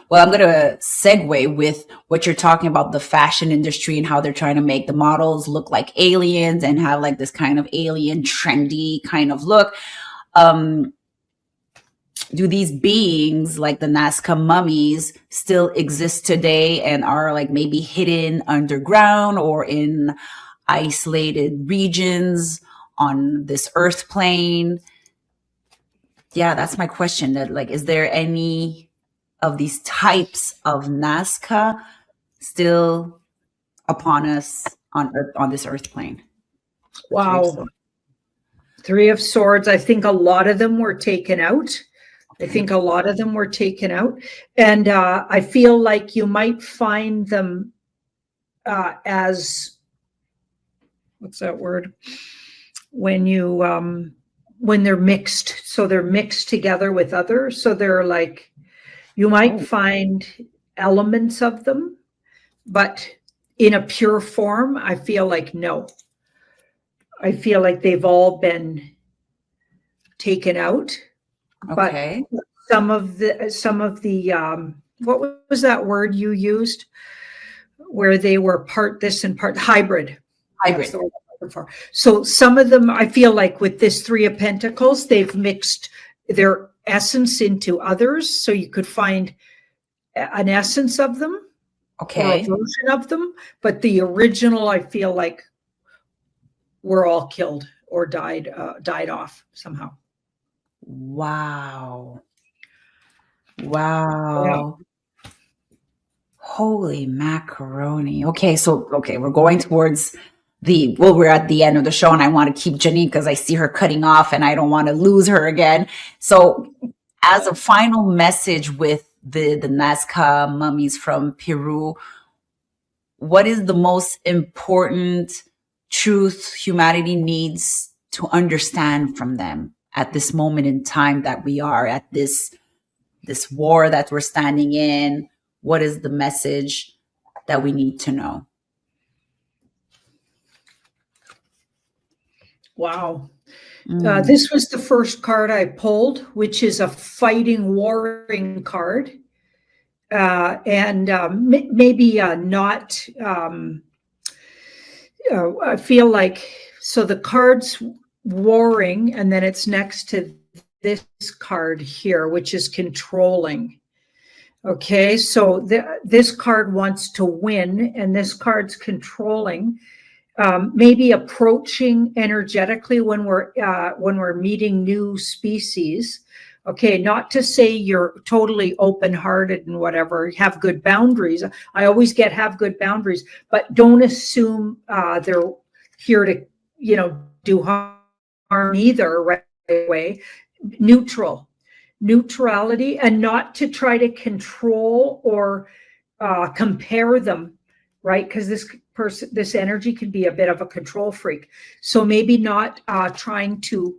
A: Well, I'm going to segue with what you're talking about, the fashion industry and how they're trying to make the models look like aliens and have like this kind of alien trendy kind of look. Do these beings like the Nazca mummies still exist today and are like maybe hidden underground or in isolated regions on this earth plane? Yeah, that's my question. That like, is there any of these types of Nazca still upon us on Earth, on this earth plane?
D: Wow. 3 of Swords. I think a lot of them were taken out. And I feel like you might find them as, what's that word? When you, when they're mixed. So they're mixed together with others. So they're like, you might find elements of them, but in a pure form, I feel like no. I feel like they've all been taken out.
A: Okay.
D: But some of the what was that word you used? Where they were part this and part hybrid.
A: Hybrid.
D: So some of them, I feel like with this 3 of Pentacles, they've mixed their essence into others, so you could find an essence of them, or a version of them, but the original, I feel like, were all killed or died off somehow.
A: Wow. Yeah. Holy macaroni. Okay, we're going towards we're at the end of the show, and I want to keep Janine because I see her cutting off and I don't want to lose her again. So as a final message with the Nazca mummies from Peru, what is the most important truth humanity needs to understand from them at this moment in time that we are at this war that we're standing in? What is the message that we need to know?
D: Wow. This was the first card I pulled, which is a fighting, warring card. And maybe not, I feel like, so the card's warring, and then it's next to this card here, which is controlling. Okay, so this card wants to win, and this card's controlling. Maybe approaching energetically when we're meeting new species. Okay, not to say you're totally open-hearted and whatever, have good boundaries. I always have good boundaries, but don't assume they're here to, do harm either right away. Neutrality, and not to try to control or compare them, right? Because this energy can be a bit of a control freak. So maybe not trying to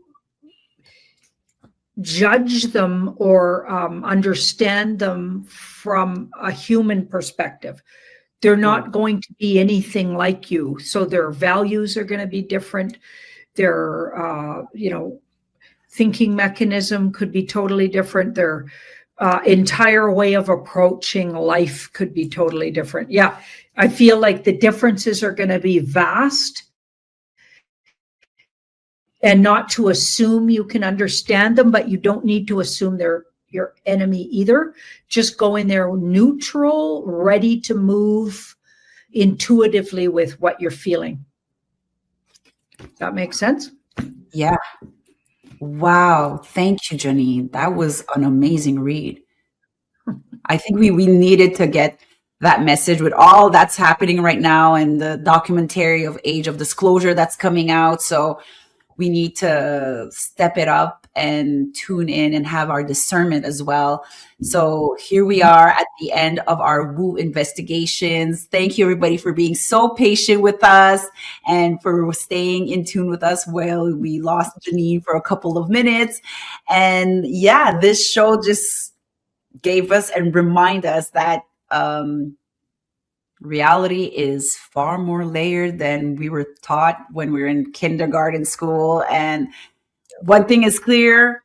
D: judge them or understand them from a human perspective. They're not going to be anything like you. So their values are going to be different. Their, thinking mechanism could be totally different. Their entire way of approaching life could be totally different. Yeah, I feel like the differences are going to be vast, and not to assume you can understand them, but you don't need to assume they're your enemy either. Just go in there neutral, ready to move intuitively with what you're feeling. That makes sense?
A: Yeah. Wow. Thank you, Janine. That was an amazing read. I think we needed to get that message with all that's happening right now and the documentary of Age of Disclosure that's coming out. So we need to step it up and tune in and have our discernment as well. So here we are at the end of our Wu investigations. Thank you, everybody, for being so patient with us and for staying in tune with us while we lost Janine for a couple of minutes. And yeah, this show just gave us and remind us that reality is far more layered than we were taught when we were in kindergarten school. And one thing is clear,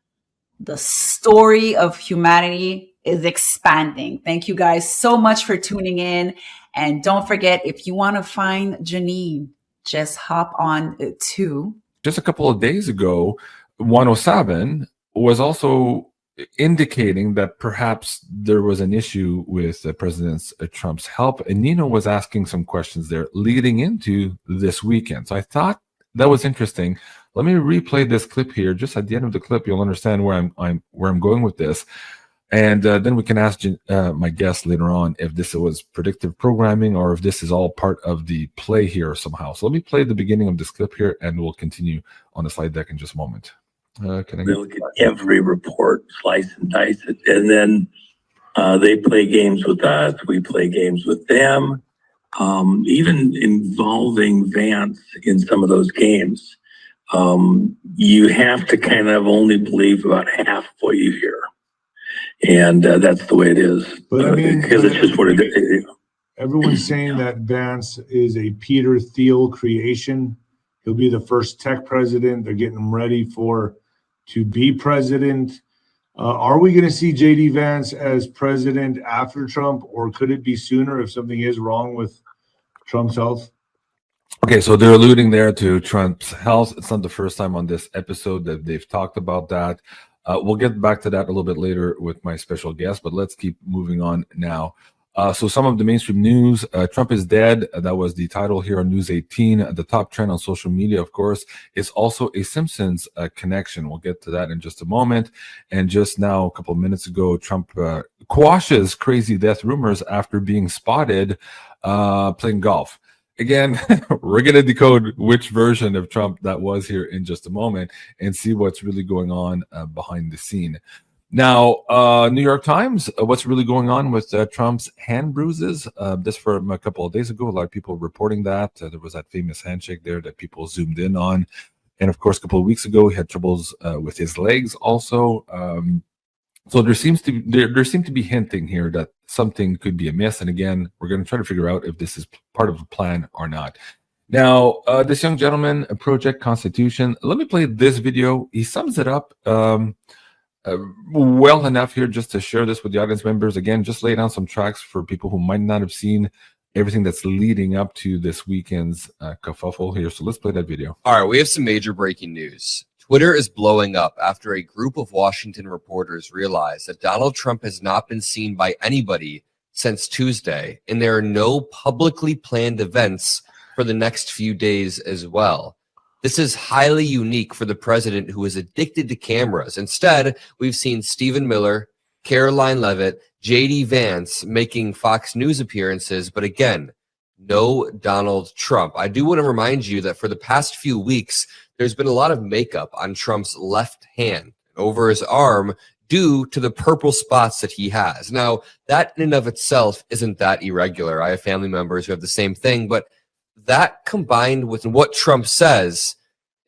A: the story of humanity is expanding. Thank you guys so much for tuning in. And don't forget, if you want to find Janine, just hop on to.
F: Just a couple of days ago, 107 was also indicating that perhaps there was an issue with President Trump's help. And Nino was asking some questions there leading into this weekend. So I thought that was interesting. Let me replay this clip here. Just at the end of the clip, you'll understand where I'm going with this. And then we can ask my guest later on if this was predictive programming or if this is all part of the play here somehow. So let me play the beginning of this clip here, and we'll continue on the slide deck in just a moment.
G: Can I look at every report, slice and dice it, and then they play games with us. We play games with them, even involving Vance in some of those games. You have to kind of only believe about half what you hear, and that's the way it is.
H: But I mean,
G: because it's just what it is.
H: Everyone's saying that Vance is a Peter Thiel creation. He'll be the first tech president. They're getting him ready to be president. Are we going to see J.D. Vance as president after Trump, or could it be sooner if something is wrong with Trump's health?
F: Okay, so they're alluding there to Trump's health. It's not the first time on this episode that they've talked about that. We'll get back to that a little bit later with my special guest, but let's keep moving on now. So some of the mainstream news, Trump is dead. That was the title here on News 18. The top trend on social media, of course, is also a Simpsons connection. We'll get to that in just a moment. And just now, a couple of minutes ago, Trump quashes crazy death rumors after being spotted playing golf. Again, we're going to decode which version of Trump that was here in just a moment and see what's really going on behind the scene. Now, New York Times, what's really going on with Trump's hand bruises? This from a couple of days ago, a lot of people reporting that. There was that famous handshake there that people zoomed in on. And of course, a couple of weeks ago, he had troubles with his legs also. So there seemed to be hinting here that something could be amiss. And again, we're going to try to figure out if this is part of a plan or not. Now, this young gentleman, Project Constitution, let me play this video. He sums it up well enough here just to share this with the audience members. Again, just lay down some tracks for people who might not have seen everything that's leading up to this weekend's kerfuffle here. So let's play that video.
I: All right, we have some major breaking news. Twitter is blowing up after a group of Washington reporters realized that Donald Trump has not been seen by anybody since Tuesday, and there are no publicly planned events for the next few days as well. This is highly unique for the president who is addicted to cameras. Instead, we've seen Stephen Miller, Caroline Leavitt, J.D. Vance making Fox News appearances, but again, no Donald Trump. I do want to remind you that for the past few weeks, there's been a lot of makeup on Trump's left hand over his arm due to the purple spots that he has. Now, that in and of itself isn't that irregular. I have family members who have the same thing, but that combined with what Trump says,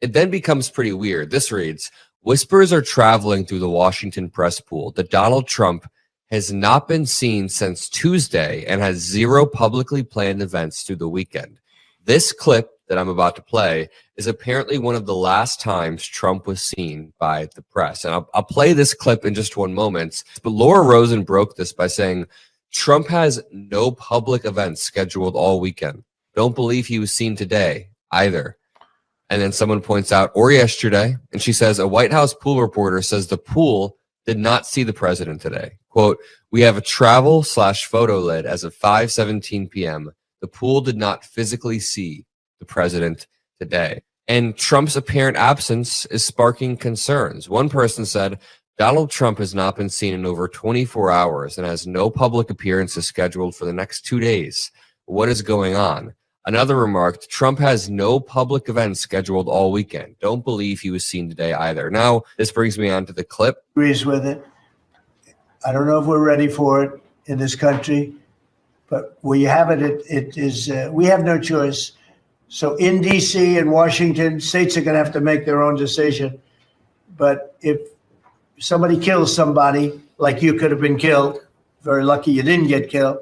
I: it then becomes pretty weird. This reads, whispers are traveling through the Washington press pool that Donald Trump has not been seen since Tuesday and has 0 publicly planned events through the weekend. This clip that I'm about to play is apparently one of the last times Trump was seen by the press. And I'll play this clip in just one moment. But Laura Rosen broke this by saying, Trump has no public events scheduled all weekend. Don't believe he was seen today either. And then someone points out, or yesterday, and she says, a White House pool reporter says the pool did not see the president today. Quote, we have a travel/photo lid as of 5:17 p.m. The pool did not physically see the president today. And Trump's apparent absence is sparking concerns. One person said, Donald Trump has not been seen in over 24 hours and has no public appearances scheduled for the next 2 days. What is going on? Another remarked, Trump has no public events scheduled all weekend. Don't believe he was seen today either. Now, this brings me on to the clip.
J: Agrees with it. I don't know if we're ready for it in this country, but where you have it, it is, we have no choice. So in D.C. and Washington, states are going to have to make their own decision. But if somebody kills somebody, like you could have been killed, very lucky you didn't get killed.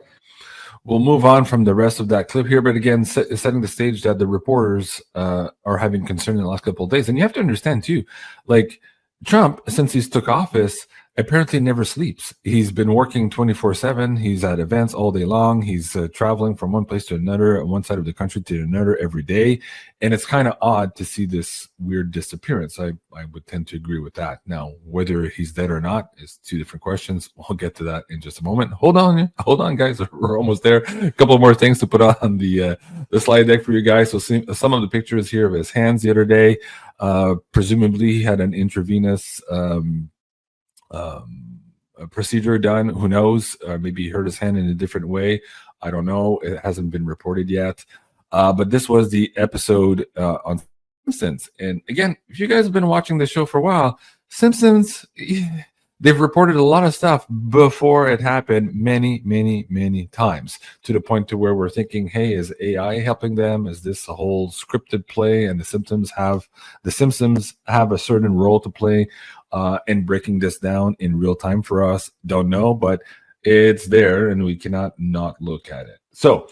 F: We'll move on from the rest of that clip here, but again, setting the stage that the reporters are having concern in the last couple of days. And you have to understand, too, like Trump, since he's took office, apparently never sleeps. He's been working 24/7. He's at events all day long. He's traveling from one place to another, one side of the country to another every day. And it's kind of odd to see this weird disappearance. I would tend to agree with that. Now, whether he's dead or not is 2 different questions. We'll get to that in just a moment. Hold on, guys. We're almost there. A couple more things to put on the slide deck for you guys. So some of the pictures here of his hands the other day. Presumably he had an intravenous a procedure done. Who knows? Maybe he hurt his hand in a different way. I don't know. It hasn't been reported yet. But this was the episode on Simpsons. And again, if you guys have been watching the show for a while, Simpsons, they've reported a lot of stuff before it happened many times, to the point to where we're thinking, hey, is AI helping them? Is this a whole scripted play? And the Simpsons have a certain role to play in breaking this down in real time for us. Don't know, but it's there and we cannot not look at it. So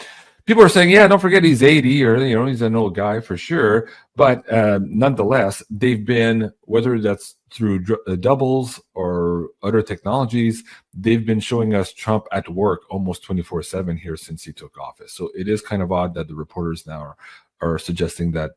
F: people are saying, yeah, don't forget he's 80 or, he's an old guy for sure. But nonetheless, they've been, whether that's through doubles or other technologies, they've been showing us Trump at work almost 24/7 here since he took office. So it is kind of odd that the reporters now are suggesting that,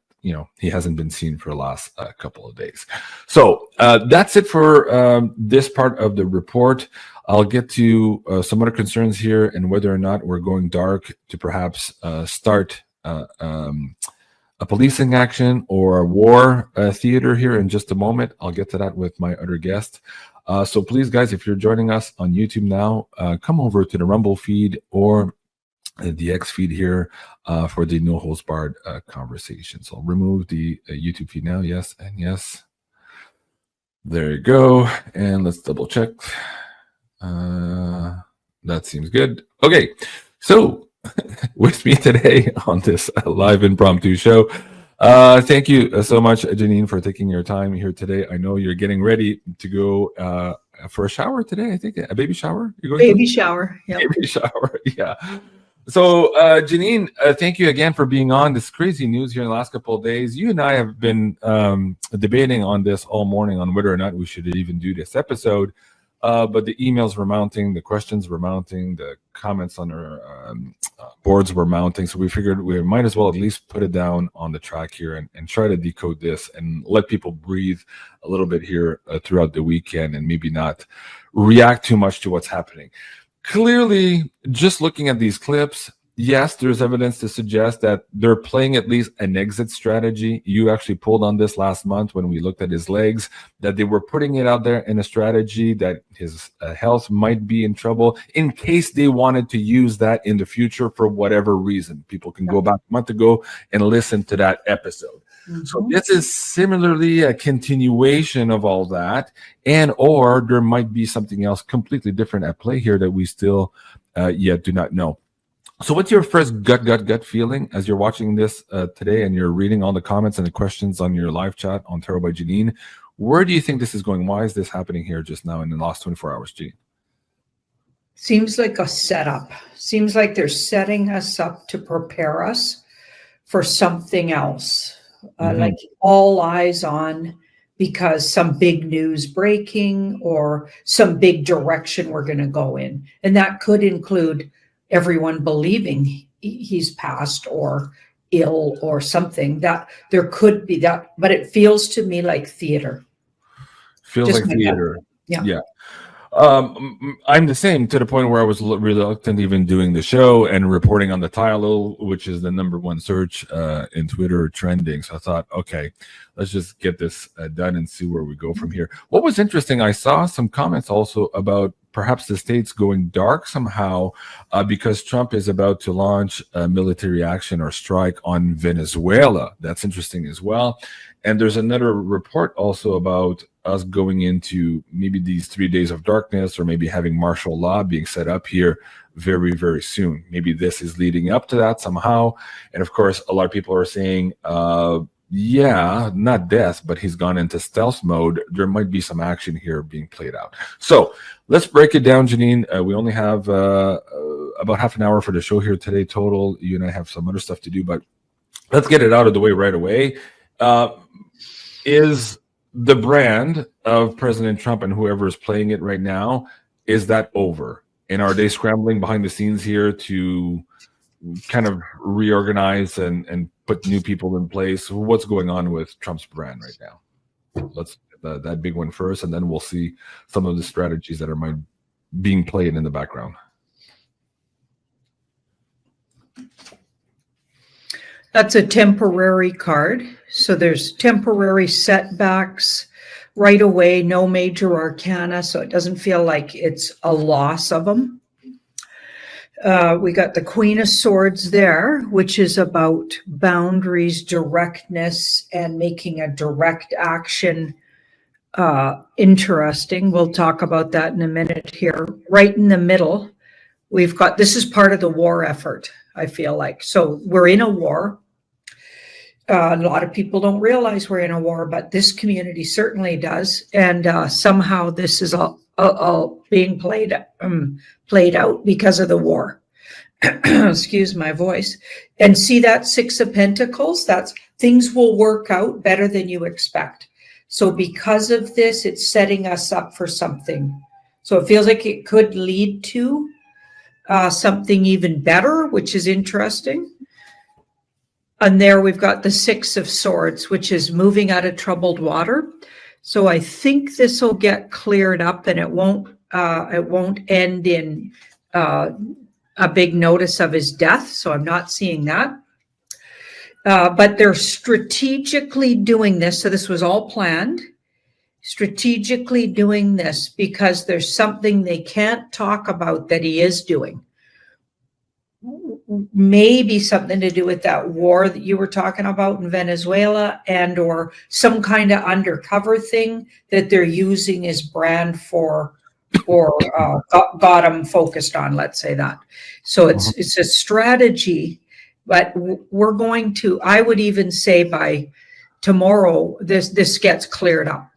F: he hasn't been seen for the last couple of days. So that's it for this part of the report. I'll get to some other concerns here and whether or not we're going dark to perhaps start a policing action or a war theater here in just a moment. I'll get to that with my other guest. So please, guys, if you're joining us on YouTube now, come over to the Rumble feed or the X feed here for the No Holds Barred conversation. So I'll remove the YouTube feed now. Yes and yes. There you go. And let's double check. That seems good. Okay. So with me today on this live impromptu show, thank you so much, Janine, for taking your time here today. I know you're getting ready to go for a shower today. I think a baby shower. You're going
D: baby shower. Yeah.
F: Baby shower. Yeah. So, Janine, thank you again for being on. This crazy news here in the last couple of days. You and I have been debating on this all morning on whether or not we should even do this episode. But the emails were mounting, the questions were mounting, the comments on our boards were mounting. So we figured we might as well at least put it down on the track here and try to decode this and let people breathe a little bit here throughout the weekend and maybe not react too much to what's happening. Clearly, just looking at these clips, yes, there's evidence to suggest that they're playing at least an exit strategy. You actually pulled on this last month when we looked at his legs, that they were putting it out there in a strategy that his health might be in trouble in case they wanted to use that in the future for whatever reason. People can go back a month ago and listen to that episode. Mm-hmm. So this is similarly a continuation of all that, and or there might be something else completely different at play here that we still yet do not know. So what's your first gut feeling as you're watching this today and you're reading all the comments and the questions on your live chat on Tarot by Janine? Where do you think this is going? Why is this happening here just now in the last 24 hours, Janine?
D: Seems like a setup. Seems like they're setting us up to prepare us for something else. Like all eyes on, because some big news breaking or some big direction we're going to go in. And that could include everyone believing he's passed or ill or something. That there could be that, but it feels to me like theater.
F: Feels
D: Just
F: like theater.
D: Yeah.
F: I'm the same, to the point where I was reluctant even doing the show and reporting on the title, which is the #1 search in Twitter trending. So I thought, okay, let's just get this done and see where we go from here. What was interesting, I saw some comments also about perhaps the states going dark somehow because Trump is about to launch a military action or strike on Venezuela. That's interesting as well. And there's another report also about us going into maybe these 3 days of darkness, or maybe having martial law being set up here very, very soon. Maybe this is leading up to that somehow. And of course, a lot of people are saying, yeah, not death, but he's gone into stealth mode. There might be some action here being played out. So let's break it down, Janine. We only have about half an hour for the show here today total. You and I have some other stuff to do, but let's get it out of the way right away. Is the brand of President Trump and whoever is playing it right now, is that over? And are they scrambling behind the scenes here to kind of reorganize and put new people in place? What's going on with Trump's brand right now? Let's get that big one first, and then we'll see some of the strategies that are being played in the background.
D: That's a temporary card. So there's temporary setbacks right away, no major arcana. So it doesn't feel like it's a loss of them. We got the Queen of Swords there, which is about boundaries, directness, and making a direct action interesting. We'll talk about that in a minute here. Right in the middle, we've got, this is part of the war effort, I feel like. So we're in a war. A lot of people don't realize we're in a war, but this community certainly does. And somehow this is all being played out because of the war. Excuse my voice. And see that Six of Pentacles? That's things will work out better than you expect. So because of this, it's setting us up for something. So it feels like it could lead to something even better, which is interesting. And there we've got the Six of Swords, which is moving out of troubled water. So I think this will get cleared up, and it won't end in a big notice of his death. So I'm not seeing that. But they're strategically doing this. So this was all planned. Strategically doing this because there's something they can't talk about that he is doing. Maybe something to do with that war that you were talking about in Venezuela, and or some kind of undercover thing that they're using as brand for, or got him focused on, let's say that. So it's a strategy, but we're going to, I would even say by tomorrow, this gets cleared up.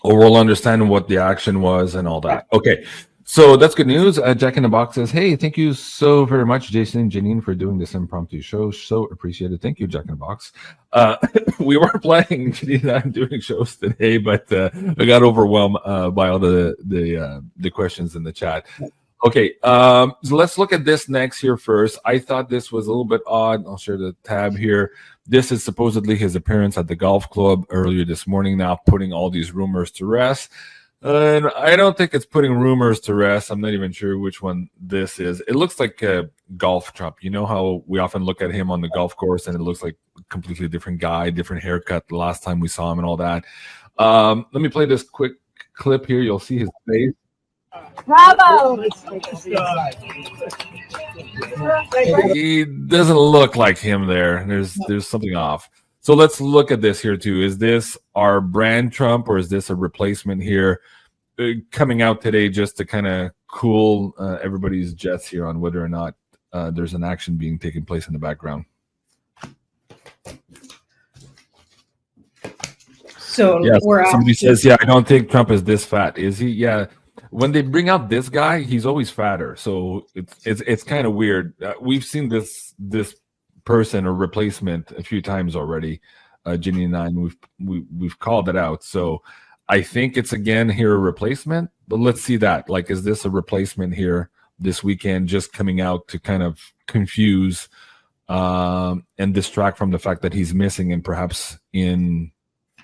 F: Or we'll understand what the action was and all that. Okay. So that's good news. Jack in the Box says, hey, thank you so very much, Jason and Janine, for doing this impromptu show. So appreciated. Thank you, Jack in the Box. We were planning, Janine and I, doing shows today, but I got overwhelmed by all the questions in the chat. Okay, so let's look at this next here first. I thought this was a little bit odd. I'll share the tab here. This is supposedly his appearance at the golf club earlier this morning, now putting all these rumors to rest. And I don't think it's putting rumors to rest. I'm not even sure which one this is. It looks like a golf Trump. You know how we often look at him on the golf course and it looks like a completely different guy, different haircut the last time we saw him and all that. Let me play this quick clip here. You'll see his face.
K: Bravo!
F: He doesn't look like him there. There's something off. So let's look at this here too. Is this our brand Trump, or is this a replacement here coming out today just to kind of cool everybody's jets here on whether or not there's an action being taken place in the background?
D: So
F: yeah,
D: we're
F: somebody says, yeah, I don't think Trump is this fat. Is he? Yeah. when they bring out this guy, he's always fatter, so it's kind of weird. We've seen this person or replacement a few times already, Janine and I, and we've called it out. So I think it's again here a replacement, but let's see that. Like, is this a replacement here this weekend, just coming out to kind of confuse and distract from the fact that he's missing and perhaps in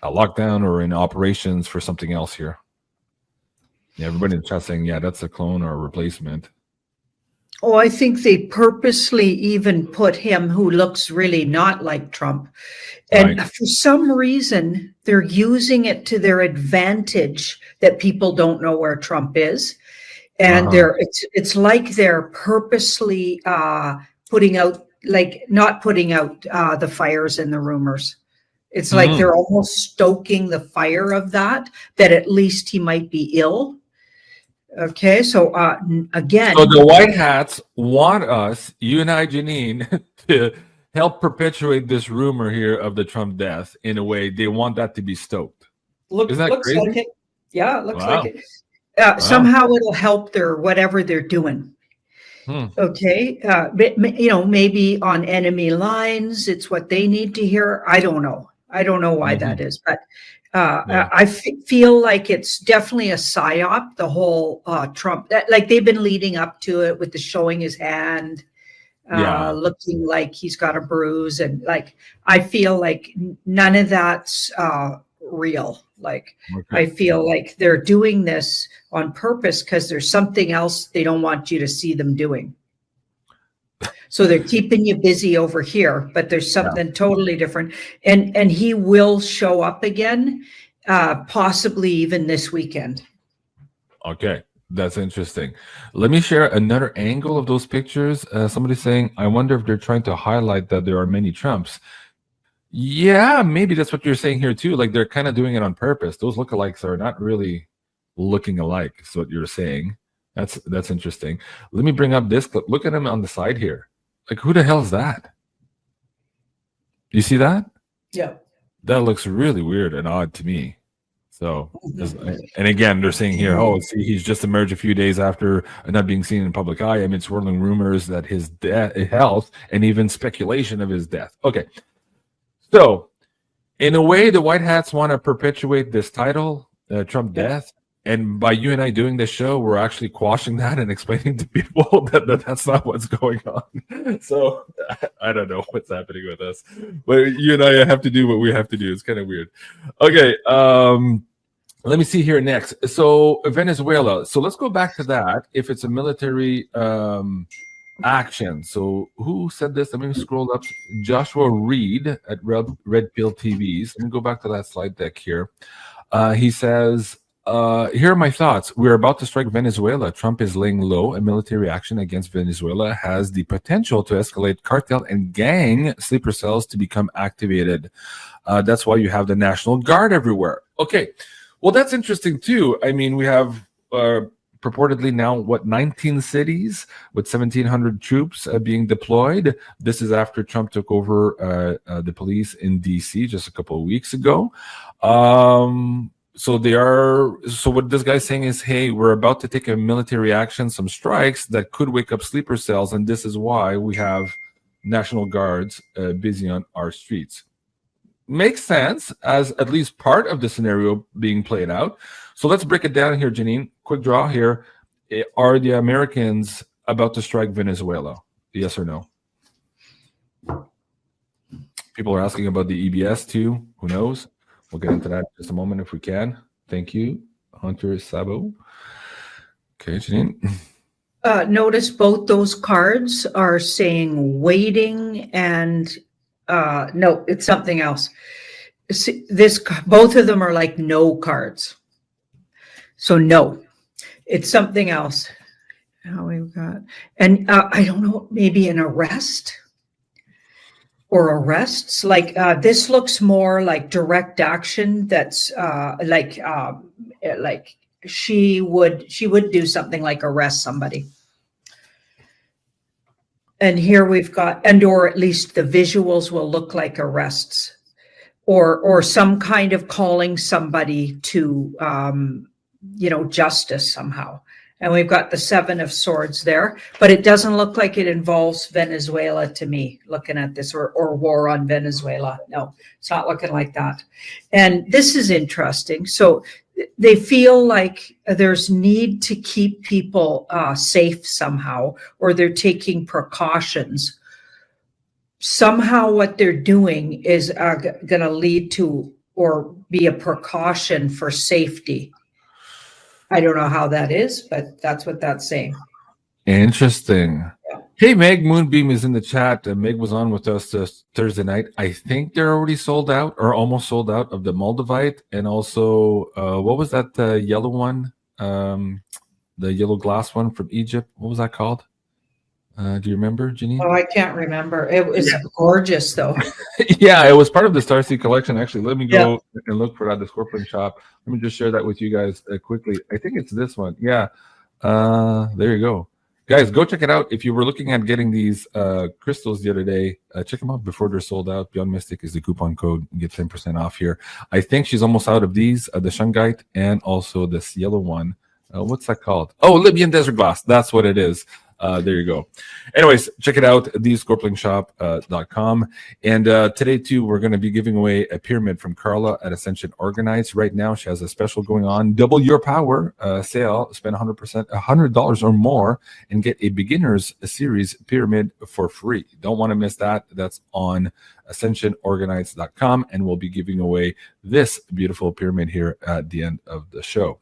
F: a lockdown or in operations for something else here? Yeah, everybody in the chat saying, yeah, that's a clone or a replacement.
D: Oh, I think they purposely even put him who looks really not like Trump. And
F: Right.
D: for some reason, they're using it to their advantage that people don't know where Trump is. And it's like they're purposely putting out, like not putting out the fires and the rumors. It's like they're almost stoking the fire of that at least he might be ill. Okay, so again,
F: so the white hats want us, you and I, Janine, to help perpetuate this rumor here of the Trump death. In a way, they want that to be stoked.
D: looks
F: crazy?
D: like it. Yeah, it looks
F: Wow.
D: like it. Somehow it'll help their whatever they're doing. Okay, maybe on enemy lines, it's what they need to hear. I don't know why that is, but I feel like it's definitely a psyop. The whole Trump, like they've been leading up to it with the showing his hand, looking like he's got a bruise, and like I feel like none of that's real. Like I feel like they're doing this on purpose because there's something else they don't want you to see them doing. So they're keeping you busy over here, but there's something totally different. And he will show up again, possibly even this weekend.
F: Okay, that's interesting. Let me share another angle of those pictures. Somebody's saying, I wonder if they're trying to highlight that there are many Trumps. Yeah, maybe that's what you're saying here too. Like they're kind of doing it on purpose. Those lookalikes are not really looking alike, is what you're saying. That's interesting. Let me bring up this clip. Look at him on the side here. Like, who the hell is that? You see that?
D: Yeah.
F: That looks really weird and odd to me. So, and again, they're saying here, oh, see, he's just emerged a few days after not being seen in public eye amid swirling rumors that his health and even speculation of his death. Okay. So, in a way, the White Hats want to perpetuate this title, Trump death. And by you and I doing this show, we're actually quashing that and explaining to people that that's not what's going on. So I don't know what's happening with us, but you and I have to do what we have to do. It's kind of weird. Okay, let me see here next. So Venezuela. So let's go back to that. If it's a military action. So who said this? Let me scroll up. Joshua Reed at Red Pill TVs. Let me go back to that slide deck here. He says, here are my thoughts. We're about to strike Venezuela. Trump is laying low. A military action against Venezuela has the potential to escalate cartel and gang sleeper cells to become activated. That's why you have the National Guard everywhere. Okay. Well, that's interesting too. I mean, we have purportedly now, 19 cities with 1,700 troops being deployed. This is after Trump took over the police in D.C. just a couple of weeks ago. So what this guy's saying is, hey, we're about to take a military action, some strikes that could wake up sleeper cells, and this is why we have National Guards busy on our streets. Makes sense as at least part of the scenario being played out. So let's break it down here, Janine. Quick draw here. Are the Americans about to strike Venezuela? Yes or no? People are asking about the EBS too. Who knows? We'll get into that in just a moment if we can. Thank you, Hunter Sabo. Okay, Janine.
D: Notice both those cards are saying waiting and no, it's something else. Both of them are like no cards. So no, it's something else. Now we've got, and I don't know, maybe an arrest. Or arrests, like this looks more like direct action. That's like she would do something like arrest somebody. And here we've got, or at least the visuals will look like arrests, or some kind of calling somebody to justice somehow. And we've got the 7 of Swords there, but it doesn't look like it involves Venezuela to me, looking at this, or war on Venezuela. No, it's not looking like that. And this is interesting. So they feel like there's need to keep people safe somehow, or they're taking precautions. Somehow what they're doing is going to lead to or be a precaution for safety. I don't know how that is, but that's what that's saying.
F: Interesting.
D: Yeah.
F: Hey, Meg Moonbeam is in the chat. Meg was on with us Thursday night. I think they're already sold out or almost sold out of the Moldavite. And also, what was that yellow one? The yellow glass one from Egypt. What was that called? Do you remember, Janine?
D: Oh, I can't remember. It was gorgeous, though.
F: Yeah, it was part of the Starseed collection. Actually, let me go and look for that, the Scorpion Shop. Let me just share that with you guys quickly. I think it's this one. Yeah. There you go. Guys, go check it out. If you were looking at getting these crystals the other day, check them out before they're sold out. Beyond Mystic is the coupon code. You get 10% off here. I think she's almost out of these, the Shungite and also this yellow one. What's that called? Oh, Libyan Desert Glass. That's what it is. There you go. Anyways, check it out, thescorpionshop.com. And today, too, we're going to be giving away a pyramid from Carla at Ascension Organized. Right now, she has a special going on, Double Your Power sale. Spend $100 or more and get a beginner's series pyramid for free. Don't want to miss that. That's on ascensionorganized.com. And we'll be giving away this beautiful pyramid here at the end of the show.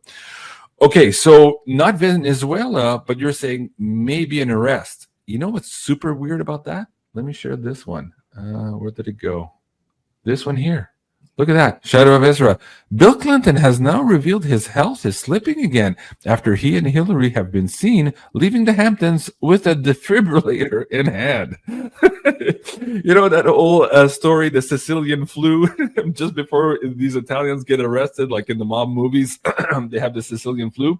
F: Okay, so not Venezuela, but you're saying maybe an arrest. You know what's super weird about that? Let me share this one. Where did it go? This one here. Look at that. Shadow of Ezra. Bill Clinton has now revealed his health is slipping again after he and Hillary have been seen leaving the Hamptons with a defibrillator in hand. You know that old story, the Sicilian flu, just before these Italians get arrested, like in the mob movies, they have the Sicilian flu.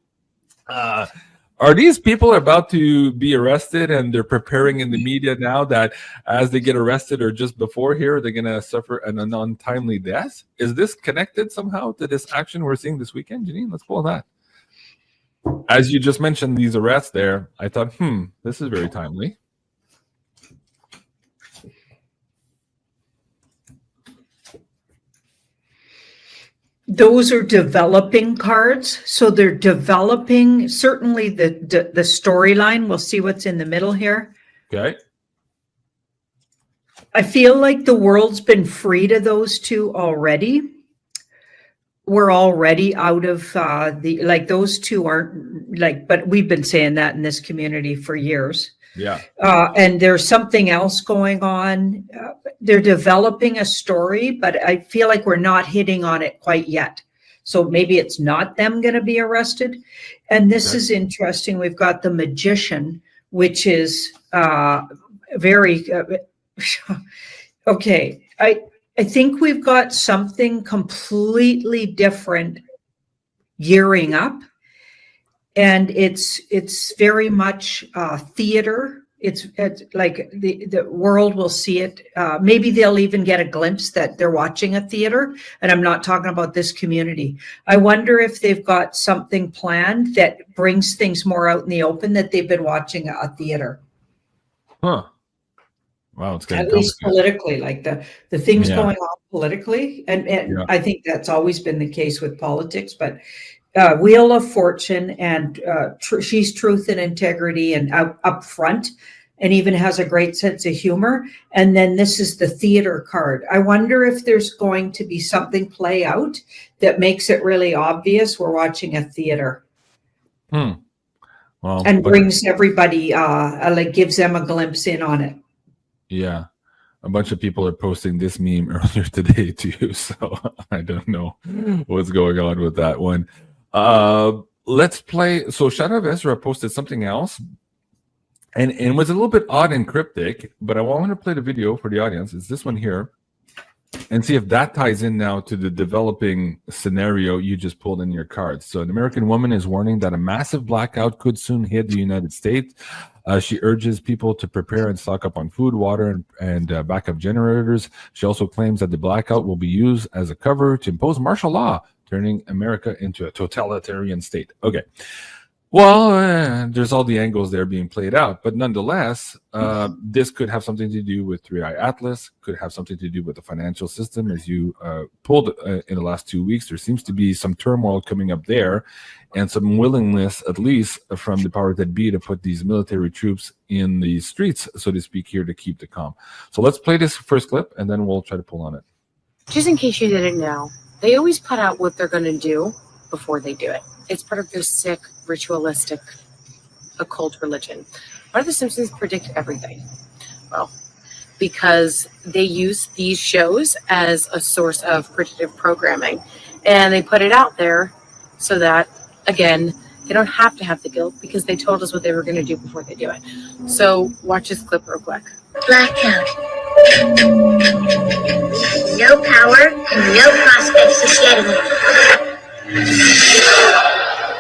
F: Are these people about to be arrested and they're preparing in the media now that as they get arrested or just before here, they're going to suffer an untimely death? Is this connected somehow to this action we're seeing this weekend? Janine, let's pull that. As you just mentioned, these arrests there, I thought, this is very timely.
D: Those are developing cards. So they're developing certainly the storyline. We'll see what's in the middle here.
F: Okay.
D: I feel like the world's been freed of those two already. We're already out of those two aren't but we've been saying that in this community for years.
F: Yeah.
D: And there's something else going on. They're developing a story, but I feel like we're not hitting on it quite yet. So maybe it's not them going to be arrested. And this is interesting. We've got the Magician, which is very okay. I think we've got something completely different gearing up. And it's very much theater. It's like the world will see it. Maybe they'll even get a glimpse that they're watching a theater. And I'm not talking about this community. I wonder if they've got something planned that brings things more out in the open, that they've been watching a theater.
F: Huh. Wow, it's
D: at least politically, like the things going on politically. And I think that's always been the case with politics, but Wheel of Fortune, and she's truth and integrity and up front, and even has a great sense of humor. And then this is the theater card. I wonder if there's going to be something play out that makes it really obvious we're watching a theater.
F: Well,
D: and brings everybody, gives them a glimpse in on it.
F: Yeah. A bunch of people are posting this meme earlier today too, so I don't know what's going on with that one. Let's play. So Shadow of Ezra posted something else, and it was a little bit odd and cryptic, but I want to play the video for the audience. It's this one here, and see if that ties in now to the developing scenario you just pulled in your cards. So an American woman is warning that a massive blackout could soon hit the United States. She urges people to prepare and stock up on food, water, and backup generators. She also claims that the blackout will be used as a cover to impose martial law turning America into a totalitarian state. Okay. Well, there's all the angles there being played out, but nonetheless, this could have something to do with 3i Atlas, could have something to do with the financial system. As you pulled in the last 2 weeks, there seems to be some turmoil coming up there and some willingness, at least from the powers that be, to put these military troops in the streets, so to speak, here to keep the calm. So let's play this first clip, and then we'll try to pull on it.
L: Just in case you didn't know, they always put out what they're going to do before they do it. It's part of their sick, ritualistic, occult religion. Why do the Simpsons predict everything? Well, because they use these shows as a source of predictive programming. And they put it out there so that, again, they don't have to have the guilt because they told us what they were going to do before they do it. So watch this clip real quick.
K: Blackout. No power, no prospects of getting it.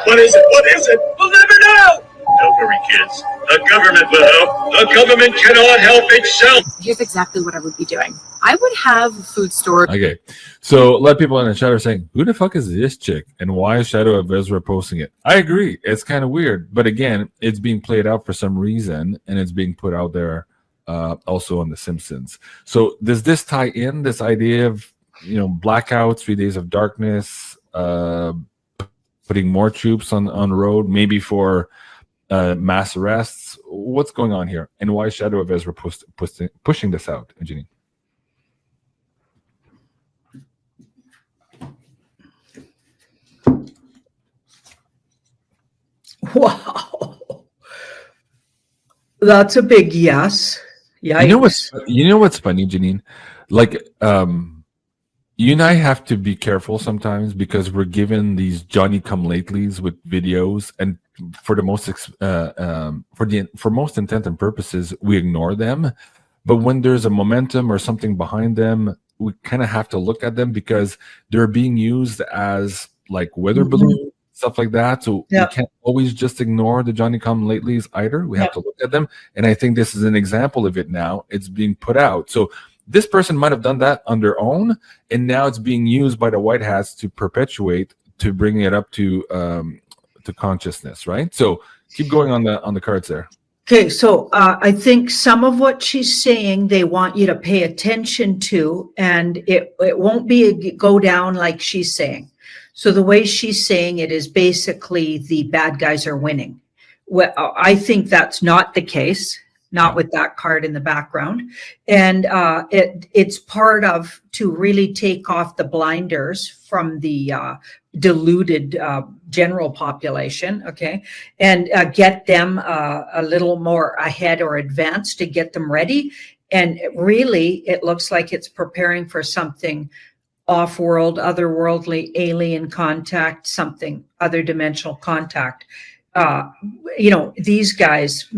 M: What is it? What is it? We'll never know! Don't worry, kids. The government will help. The government cannot help itself.
L: Here's exactly what I would be doing. I would have a food store.
F: Okay, so a lot of people in the chat are saying, who the fuck is this chick? And why is Shadow of Ezra posting it? I agree. It's kind of weird. But again, it's being played out for some reason, and it's being put out there also on The Simpsons. So does this tie in, this idea of, blackouts, 3 days of darkness, putting more troops on the road, maybe for mass arrests? What's going on here? And why is Shadow of Ezra pushing this out, Janine?
D: Wow. That's a big yes. Yeah.
F: You know what's funny, Janine? Like, you and I have to be careful sometimes because we're given these Johnny-come-latelys with videos, and for the most for most intent and purposes, we ignore them. But when there's a momentum or something behind them, we kind of have to look at them because they're being used as like weather balloons, stuff like that. So we can't always just ignore the Johnny-come-latelys either. We have to look at them, and I think this is an example of it. Now it's being put out. So this person might have done that on their own, and now it's being used by the White Hats to perpetuate, to bring it up to consciousness, right? So keep going on the cards there.
D: Okay, so I think some of what she's saying they want you to pay attention to, and it won't be go down like she's saying. So the way she's saying it is basically the bad guys are winning. Well, I think that's not the case. Not with that card in the background. And it's part of to really take off the blinders from the deluded general population, okay? And get them a little more ahead or advanced to get them ready. And really, it looks like it's preparing for something off-world, otherworldly, alien contact, something other dimensional contact. These guys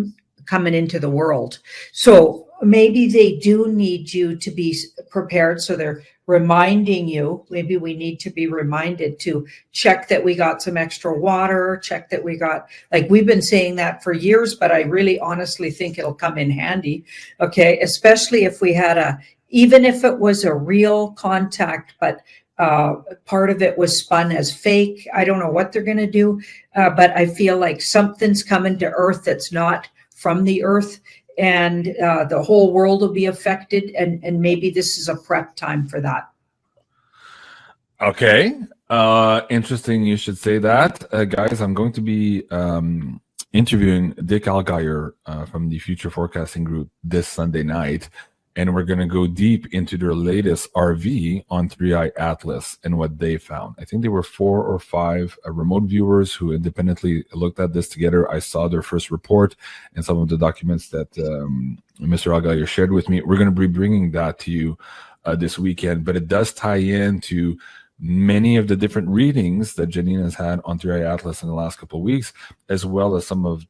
D: coming into the world. So maybe they do need you to be prepared. So they're reminding you, maybe we need to be reminded to check that we got some extra water, check that we got, like we've been saying that for years, but I really honestly think it'll come in handy. Okay. Especially if we had even if it was a real contact, but part of it was spun as fake. I don't know what they're going to do. But I feel like something's coming to Earth that's not from the Earth, and the whole world will be affected, and maybe this is a prep time for that.
F: Okay, interesting you should say that. Guys, I'm going to be interviewing Dick Allgaier from the Future Forecasting Group this Sunday night, and we're going to go deep into their latest RV on 3i Atlas and what they found. I think there were 4 or 5 remote viewers who independently looked at this together. I saw their first report and some of the documents that Mr. Allgaier shared with me. We're going to be bringing that to you this weekend, but it does tie into many of the different readings that Janine has had on 3i Atlas in the last couple of weeks, as well as some of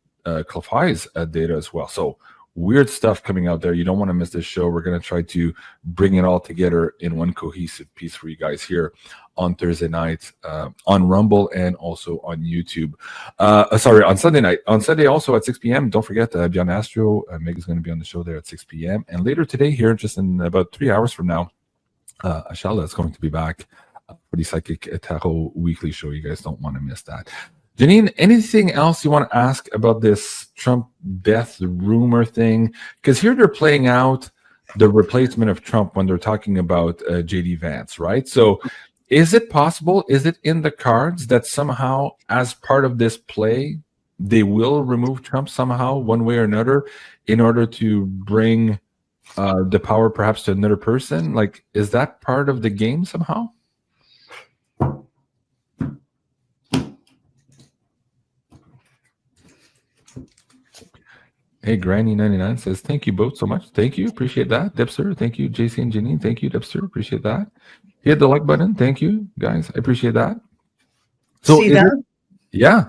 F: Cliff High's data as well. So weird stuff coming out there. You don't want to miss this show. We're going to try to bring it all together in one cohesive piece for you guys here on Thursday night on Rumble and also on YouTube. On Sunday night. On Sunday also at 6 p.m. Don't forget, Beyond Astro, Meg is going to be on the show there at 6 p.m. And later today here, just in about 3 hours from now, Ashala is going to be back for the Psychic Tarot Weekly Show. You guys don't want to miss that. Janine, anything else you want to ask about this Trump death rumor thing? Because here they're playing out the replacement of Trump when they're talking about J.D. Vance, right? So is it possible, is it in the cards that somehow as part of this play, they will remove Trump somehow, one way or another, in order to bring the power perhaps to another person? Like, is that part of the game somehow? Hey, Granny99 says, thank you both so much. Thank you. Appreciate that. Dipster, thank you. JC and Janine, thank you. Dipster, appreciate that. Hit the like button. Thank you, guys. I appreciate that. So
D: see that?
F: Yeah.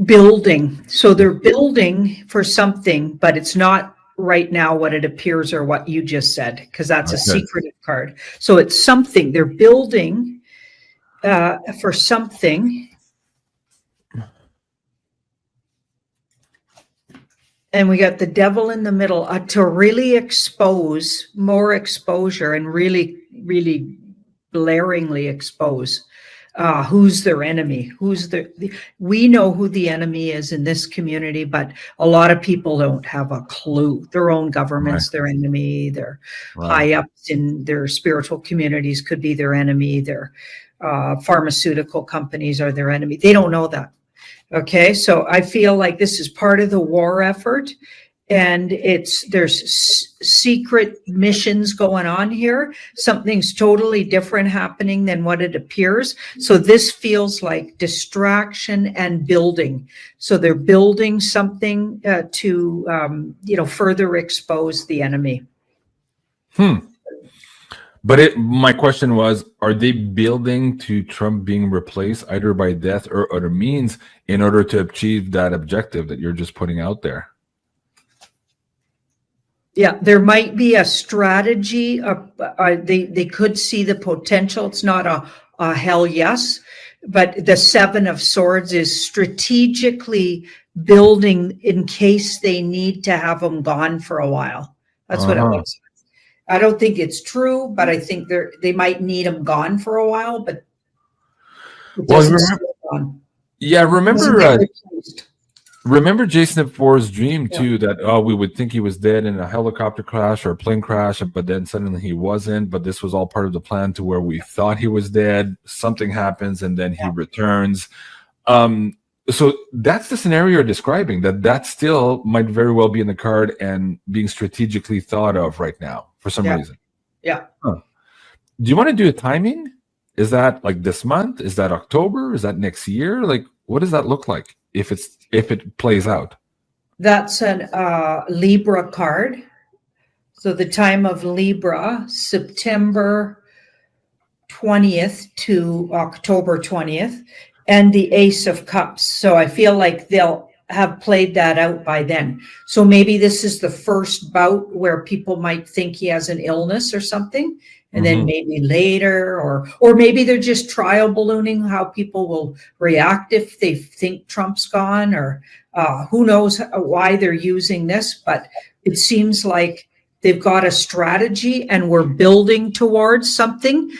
D: Building. So they're building for something, but it's not right now what it appears or what you just said, because that's a secretive card. So it's something. They're building for something. And we got the devil in the middle to really expose, more exposure, and really, really blaringly expose who's their enemy. We know who the enemy is in this community, but a lot of people don't have a clue. Their own government's their enemy. Their high ups in their spiritual communities could be their enemy. Their pharmaceutical companies are their enemy. They don't know that. Okay, so I feel like this is part of the war effort, and there's secret missions going on here. Something's totally different happening than what it appears. So this feels like distraction and building. So they're building something to further expose the enemy.
F: But my question was, are they building to Trump being replaced either by death or other means in order to achieve that objective that you're just putting out there?
D: Yeah, there might be a strategy. They could see the potential. It's not a hell yes, but the Seven of Swords is strategically building in case they need to have him gone for a while. That's what it looks like. I don't think it's true, but I think they might need him gone for a while. But
F: remember Jason Four's dream too, that we would think he was dead in a helicopter crash or a plane crash, but then suddenly he wasn't. But this was all part of the plan to where we thought he was dead. Something happens, and then he returns. So that's the scenario you're describing. That still might very well be in the card and being strategically thought of right now for some reason.
D: Yeah.
F: Do you want to do a timing? Is that like this month? Is that October? Is that next year? Like, what does that look like if it plays out?
D: That's an Libra card. So the time of Libra, September 20th to October 20th. And the Ace of Cups. So I feel like they'll have played that out by then. So maybe this is the first bout where people might think he has an illness or something. And then maybe later, or maybe they're just trial ballooning how people will react if they think Trump's gone, or who knows why they're using this. But it seems like they've got a strategy and we're building towards something.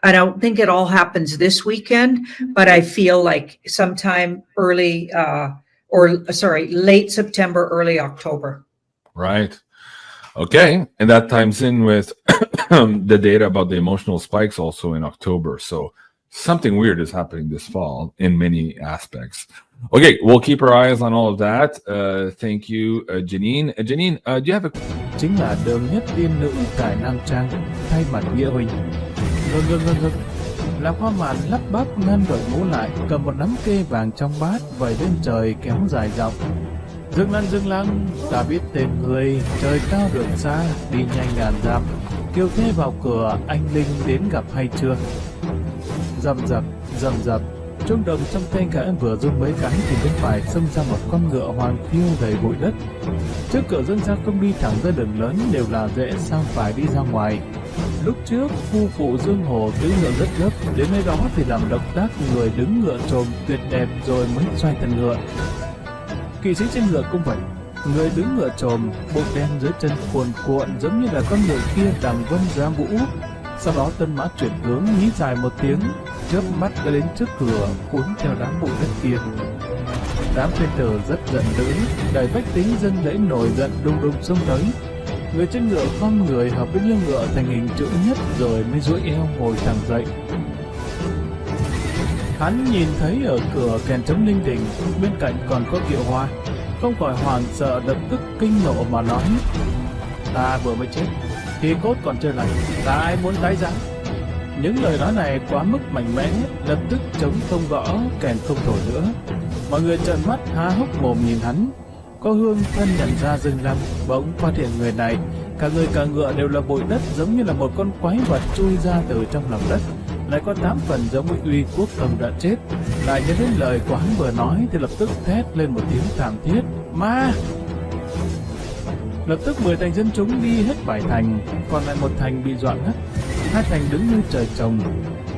D: I don't think it all happens this weekend, but I feel like sometime late September, early October.
F: Right. Okay. And that times in with the data about the emotional spikes also in October. So something weird is happening this fall in many aspects. Okay. We'll keep our eyes on all of that. Thank you, Janine. Janine, do you have a...
N: Chính là đường nhất tiên nữ cải nam trang thay mặt Nghĩa Huynh. Ngực làm hoa mạn lắp bắp ngăn đội mũ lại, cầm một nắm kê vàng trong bát vẩy lên trời kéo dài dòng. Dương lăng, ta biết tên người, trời cao đường xa, đi nhanh ngàn dặm, kêu thế vào cửa, anh linh đến gặp hay chưa? Rầm rập, trung đồng trong tay cả em vừa rung mấy cái thì bên phải xông ra một con ngựa hoàng phiêu đầy bụi đất. Trước cửa dân giao không đi thẳng ra đường lớn đều là rẽ sang phải đi ra ngoài. Lúc trước, phu phụ Dương Hồ cưỡi ngựa rất gấp, đến nơi đó thì làm động tác người đứng ngựa trồm tuyệt đẹp rồi mới xoay thân ngựa. Kỵ sĩ trên ngựa cũng vậy, người đứng ngựa trồm, bụng đen dưới chân cuồn cuộn giống như là con ngựa kia đang vân ra vũ. Sau đó Tân Mã chuyển hướng nhí dài một tiếng, chớp mắt đã đến trước cửa, cuốn theo đám bụi đất kia. Đám phi tử rất giận dữ, đẩy bách tính dân lễ nổi giận đùng đùng xông tới. Người trên ngựa khom người hợp với lưng ngựa thành hình chữ nhất rồi mới duỗi eo ngồi thẳng dậy. Hắn nhìn thấy ở cửa kèn trống linh đình, bên cạnh còn có kiệu hoa, không khỏi hoảng sợ lập tức kinh nộ mà nói: ta vừa mới chết, thì cốt còn chưa lành, ta ai muốn tái giá? Những lời nói này quá mức mạnh mẽ, lập tức trống không gõ, kèn không thổi nữa. Mọi người trợn mắt há hốc mồm nhìn hắn. Có Hương thân nhận ra Dương Lăng, bỗng phát hiện người này, cả người cả ngựa đều là bụi đất, giống như là một con quái vật chui ra từ trong lòng đất, lại có 8 phần giống với Uy Quốc Công đã chết. Lại nhớ đến lời của hắn vừa nói thì lập tức thét lên một tiếng thảm thiết: ma! Lập tức 10 thành dân chúng đi hết 7 thành, còn lại 1 thành bị dọa ngất. 2 thành đứng như trời trồng.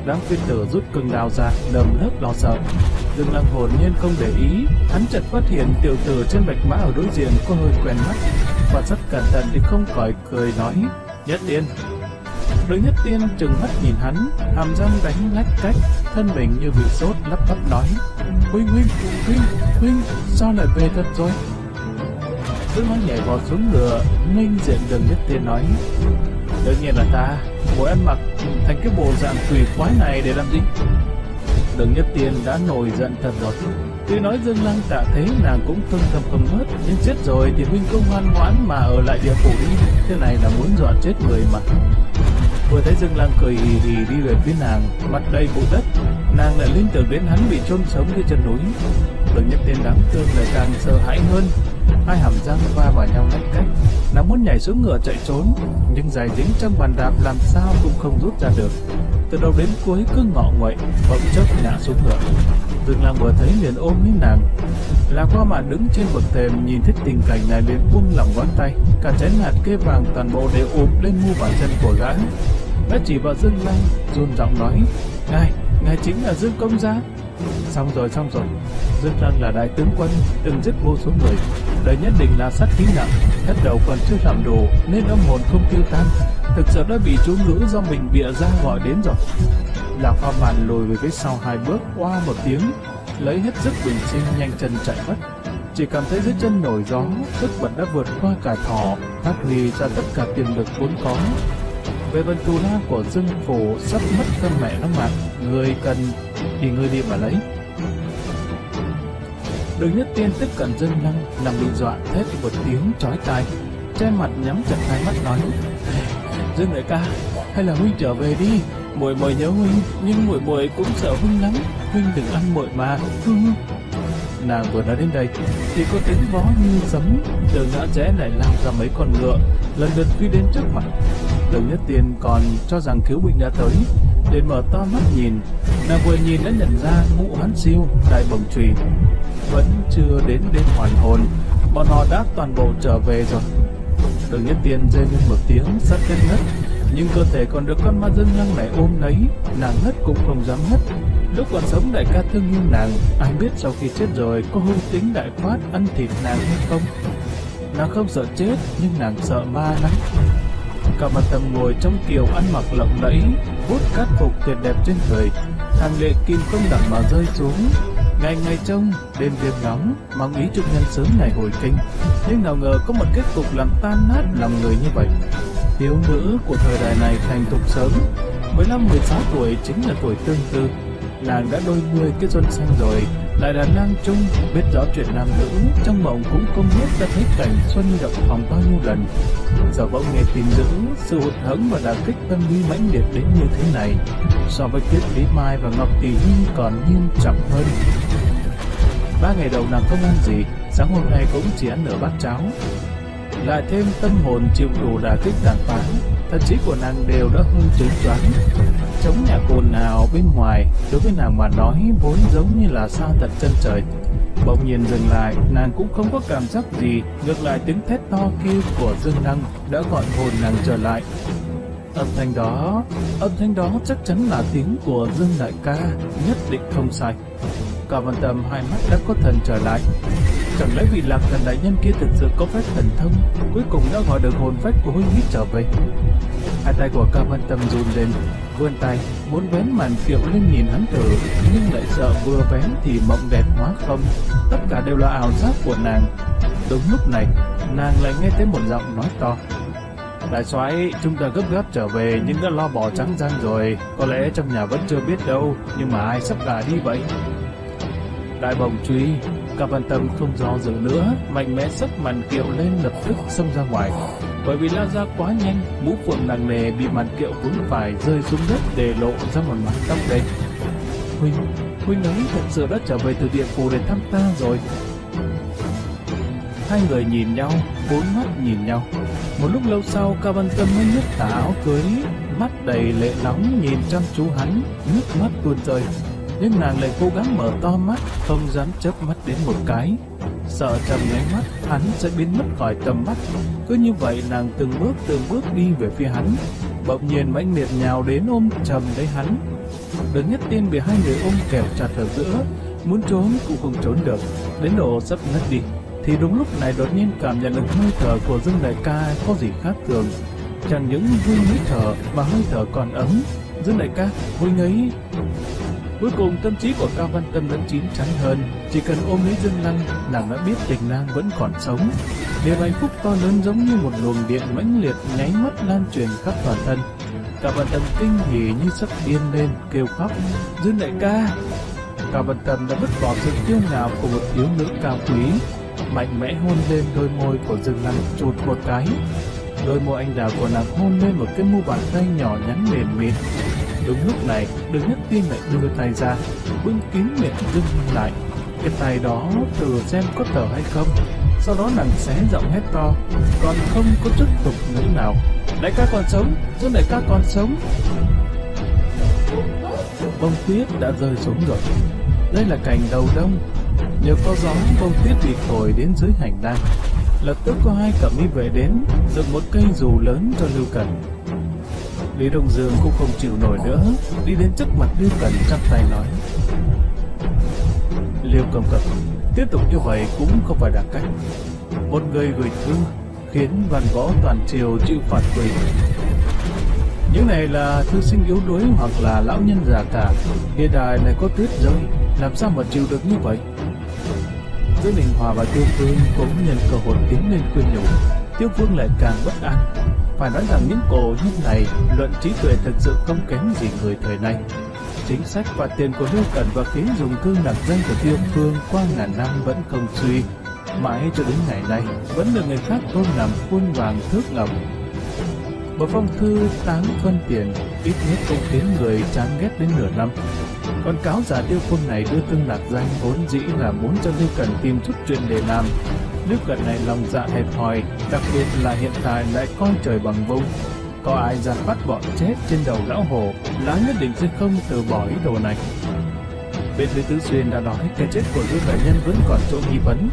N: Đám phi tử rút cương đao ra, nơm nớp lo sợ. Dương Lăng hồn nhiên không để ý, hắn chợt phát hiện tiểu tử trên bạch mã ở đối diện có hơi quen mắt, và rất cẩn thận thì không khỏi cười nói: Nhất Tiên. Đường Nhất Tiên trừng mắt nhìn hắn, hàm răng đánh lách cách, thân mình như bị sốt, lắp bắp nói: Huynh, sao lại về thật rồi? Dương Lăng nhảy vọt xuống ngựa, nghênh diện Đường Nhất Tiên nói: đương nhiên là ta, bộ ăn mặc thành cái bộ dạng quỷ quái này để làm gì? Đường Nhất Tiên đã nổi giận thật rồi. Tuy nói Dương Lăng tạ thế nàng cũng thương tâm không ngớt, nhưng chết rồi thì huynh không ngoan ngoãn mà ở lại địa phủ đi, thế này là muốn dọa chết người mà. Vừa thấy Dương Lăng cười hì hì đi về phía nàng, mặt đầy bụi đất, nàng lại liên tưởng đến hắn bị chôn sống dưới chân núi. Đường Nhất Tiên đáng thương lại càng sợ hãi hơn, hai hàm răng va vào nhau lách cách. Nàng muốn nhảy xuống ngựa chạy trốn, nhưng giày dính trong bàn đạp làm sao cũng không rút ra được. Từ đầu đến cuối cứ ngọ nguậy, bỗng chốc ngã xuống ngựa. Dương Lăng vừa thấy liền ôm lấy nàng. Là qua mà đứng trên bậc thềm nhìn thấy tình cảnh này liền buông lỏng ngón tay, cả chén hạt kê vàng toàn bộ đều ụp lên mu bàn chân của gã. Đã chỉ vào Dương Lăng, run giọng nói: ngài chính là Dương công gia. Xong rồi. Dương Lăng là đại tướng quân, từng giết vô số người, đây nhất định là sát khí nặng, hết đầu còn chưa làm đủ nên âm hồn không tiêu tan, thực sự đã bị chú ngữ do mình bịa ra gọi đến rồi. Lạc Hoa Mạn lùi về phía sau 2 bước, oa một tiếng, lấy hết sức bình sinh nhanh chân chạy mất. Chỉ cảm thấy dưới chân nổi gió, sức bật đã vượt qua cả thỏ, phát huy ra tất cả tiềm lực vốn có. Về vần tù la của Dương phủ sắp mất thân mẹ nó mà, người cần thì người đi mà lấy. Đường Nhất Tiên tiếp cận Dương Lăng, nằm bị dọa thét một tiếng chói tai, che mặt nhắm chặt hai mắt nói: Dương đại ca, hay là huynh trở về đi, muội nhớ huynh, nhưng muội cũng sợ huynh lắm, huynh đừng ăn muội mà. Nàng vừa nói đến đây thì có tiếng vó như sấm, từ ngã rẽ lại lao ra mấy con ngựa, lần lượt phi đến trước mặt. Đường Nhất Tiên còn cho rằng cứu binh đã tới, liền mở to mắt nhìn. Nàng vừa nhìn đã nhận ra mũ hắn siêu, đại bồng chùy. Vẫn chưa đến đêm hoàn hồn, bọn họ đã toàn bộ trở về rồi. Đường Nhất Tiên rên lên một tiếng sắp chết ngất, nhưng cơ thể còn được con ma Dương Lăng này ôm lấy, nàng ngất cũng không dám ngất. Lúc còn sống đại ca thương yêu nàng, ai biết sau khi chết rồi có hung tính đại phát ăn thịt nàng hay không. Nàng không sợ chết, nhưng nàng sợ ma lắm. Cả mặt Tầm ngồi trong kiều ăn mặc lộng lẫy, vuốt cát phục tuyệt đẹp trên người, hàng lệ kim không đặng mà rơi xuống. Ngày ngày trông, đêm đêm ngóng, mong ý chúc nhân sớm ngày hồi kinh, nhưng nào ngờ có một kết cục làm tan nát lòng người như vậy. Thiếu nữ của thời đại này thành thục sớm, 15-16 tuổi chính là tuổi tương tư. Nàng đã đôi mươi cái xuân xanh rồi, lại là nam trung, biết rõ chuyện nam nữ, trong mộng cũng không biết đã thấy cảnh xuân động phòng bao nhiêu lần. Giờ bỗng nghe tin dữ, sự hụt hẫng và đả kích tâm lý mãnh liệt đến như thế này, so với Tiết Lý Mai và Ngọc Tỷ Nhi còn nghiêm trọng hơn. 3 ngày đầu nàng không ăn gì, sáng hôm nay cũng chỉ ăn nửa bát cháo. Lại thêm tâm hồn chịu đủ đả kích tàn phá, thần trí của nàng đều đã hơi chớn choáng. Chống nhà cồn nào bên ngoài đối với nàng mà nói vốn giống như là xa tận chân trời. Bỗng nhiên dừng lại, nàng cũng không có cảm giác gì, ngược lại tiếng thét to kia của Dương Lăng đã gọi hồn nàng trở lại. Âm thanh đó chắc chắn là tiếng của Dương đại ca, nhất định không sai. Cả Văn Tâm hai mắt đã có thần trở lại. Chẳng lẽ vị lạc thần đại nhân kia thực sự có phép thần thông, cuối cùng đã gọi được hồn phách của huynh ấy trở về? Hai tay của Cao Văn Tâm run lên, vươn tay muốn vén màn kiệu lên nhìn hắn thử, nhưng lại sợ vừa vén thì mộng đẹp hóa không, tất cả đều là ảo giác của nàng. Đúng lúc này, nàng lại nghe thấy một giọng nói to: Đại soái, chúng ta gấp gáp trở về nhưng đã lo bỏ trắng răng rồi, có lẽ trong nhà vẫn chưa biết đâu, nhưng mà ai sắp gả đi vậy? Đại bồng truy. Cao Văn Tâm không do dự nữa, mạnh mẽ xốc màn kiệu lên, lập tức xông ra ngoài. Bởi vì lao ra quá nhanh, mũ phượng nặng nề bị màn kiệu vướng phải rơi xuống đất để lộ ra một mái tóc đen. Huynh ấy thật sự đã trở về từ địa phủ để thăm ta rồi. Hai người nhìn nhau, bốn mắt nhìn nhau. Một lúc lâu sau, Cao Văn Tâm mới nhấc tà áo cưới, mắt đầy lệ nóng nhìn chăm chú hắn, nước mắt tuôn rơi. Nhưng nàng lại cố gắng mở to mắt, không dám chớp mắt đến một cái, sợ trầm nháy mắt hắn sẽ biến mất khỏi tầm mắt. Cứ như vậy nàng từng bước đi về phía hắn, bỗng nhiên mãnh liệt nhào đến ôm chầm lấy hắn. Đường Nhất Tiên bị hai người ôm kẹp chặt ở giữa, muốn trốn cũng không trốn được, đến độ sắp ngất đi. Thì đúng lúc này đột nhiên cảm nhận được hơi thở của Dương đại ca có gì khác thường. Chẳng những huynh ấy thở mà hơi thở còn ấm. Dương đại ca, huynh ấy... Cuối cùng tâm trí của Cao Văn Tâm đã chín chắn hơn, chỉ cần ôm lấy Dương Lăng, nàng đã biết tình nàng vẫn còn sống. Niềm hạnh phúc to lớn giống như một luồng điện mãnh liệt nháy mắt lan truyền khắp toàn thân. Cao Văn Tâm kinh hỉ như sắp điên lên, kêu khóc: Dương đại ca! Cao Văn Tâm đã vứt bỏ sự kiêu ngạo của một thiếu nữ cao quý, mạnh mẽ hôn lên đôi môi của Dương Lăng chụt một cái. Đôi môi anh đào của nàng hôn lên một cái mu bàn tay nhỏ nhắn mềm mịn. Đúng lúc này, Đường Nhất Tiên lại đưa tay ra, bưng kín miệng Dương Lăng lại. Cái tay đó thử xem có thở hay không. Sau đó nàng xé giọng hét to, còn không có chút tục ngữ nào: Đại ca còn sống, Dương đại ca còn sống. Bông tuyết đã rơi xuống rồi. Đây là cảnh đầu đông. Nhờ có gió, bông tuyết bị thổi đến dưới hành lang. Lập tức có hai cẩm y vệ đến, dựng một cây dù lớn cho Lưu Cần. Lý Đông Dương cũng không chịu nổi nữa, đi đến trước mặt Lưu Cần chắp tay nói: Lưu Công Cẩm, tiếp tục như vậy cũng không phải là cách. Một người gửi thư khiến văn võ toàn triều chịu phạt quỳ. Những này là thư sinh yếu đuối hoặc là lão nhân già cả, hiện đại này có tuyết rơi, làm sao mà chịu được như vậy? Giữa Đình Hòa và Tiêu Phương cũng nhân cơ hội tiến lên khuyên nhủ. Tiêu Phương lại càng bất an. Phải nói rằng những cổ nhân này luận trí tuệ thực sự không kém gì người thời nay. Chính sách và tiền của Lưu Cẩn và khiến dùng thương nặc danh của Tiêu Phương qua ngàn năm vẫn không suy, mãi cho đến ngày nay vẫn được người khác tôn làm khuôn vàng thước ngọc. Một phong thư 8 phân tiền ít nhất cũng khiến người chán ghét đến nửa năm. Con cáo giả Tiêu Phương này đưa thương nặc danh vốn dĩ là muốn cho Lưu Cẩn tìm chút chuyện để làm. Lưu Cẩn này lòng dạ hẹp hòi, đặc biệt là hiện tại lại coi trời bằng vung. Có ai dám bắt bọn chết trên đầu lão hồ, lão nhất định sẽ không từ bỏ ý đồ này. Bên Lý Tứ Xuyên đã nói cái chết của Dương đại nhân vẫn còn chỗ nghi vấn.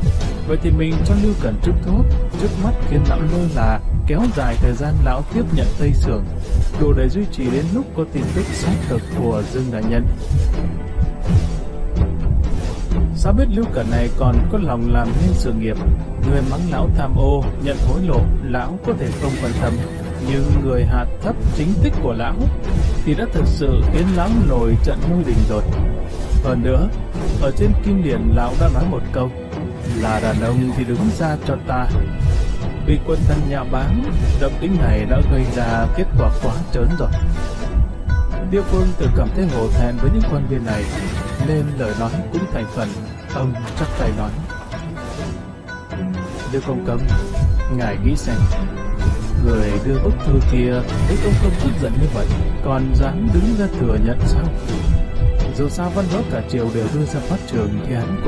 N: Vậy thì mình cho Lưu Cẩn chút thuốc, trước mắt khiến lão lơ là, kéo dài thời gian lão tiếp nhận Tây Sưởng, đủ để duy trì đến lúc có tin tức xác thực của Dương đại nhân. Sao biết Lưu Cẩn này còn có lòng làm nên sự nghiệp? Người mắng lão tham ô, nhận hối lộ, lão có thể không quan tâm, nhưng người hạ thấp chính tích của lão thì đã thực sự khiến lão nổi trận lôi đình rồi. Hơn nữa, ở trên kim điển lão đã nói một câu: là đàn ông thì đứng ra cho ta. Vì quân thân nhạo báng, động tĩnh này đã gây ra kết quả quá trớn rồi. Tiêu Phương tự cảm thấy hổ thẹn với những quan viên này, nên lời nói cũng thành phần. Ông chắp tay nói: Lưu Công Công, ngài nghĩ xem, người đưa bức thư kia thấy Công Công tức giận như vậy, còn dám đứng ra thừa nhận sao? Dù sao văn võ cả triều đều đưa ra phát trường thì hắn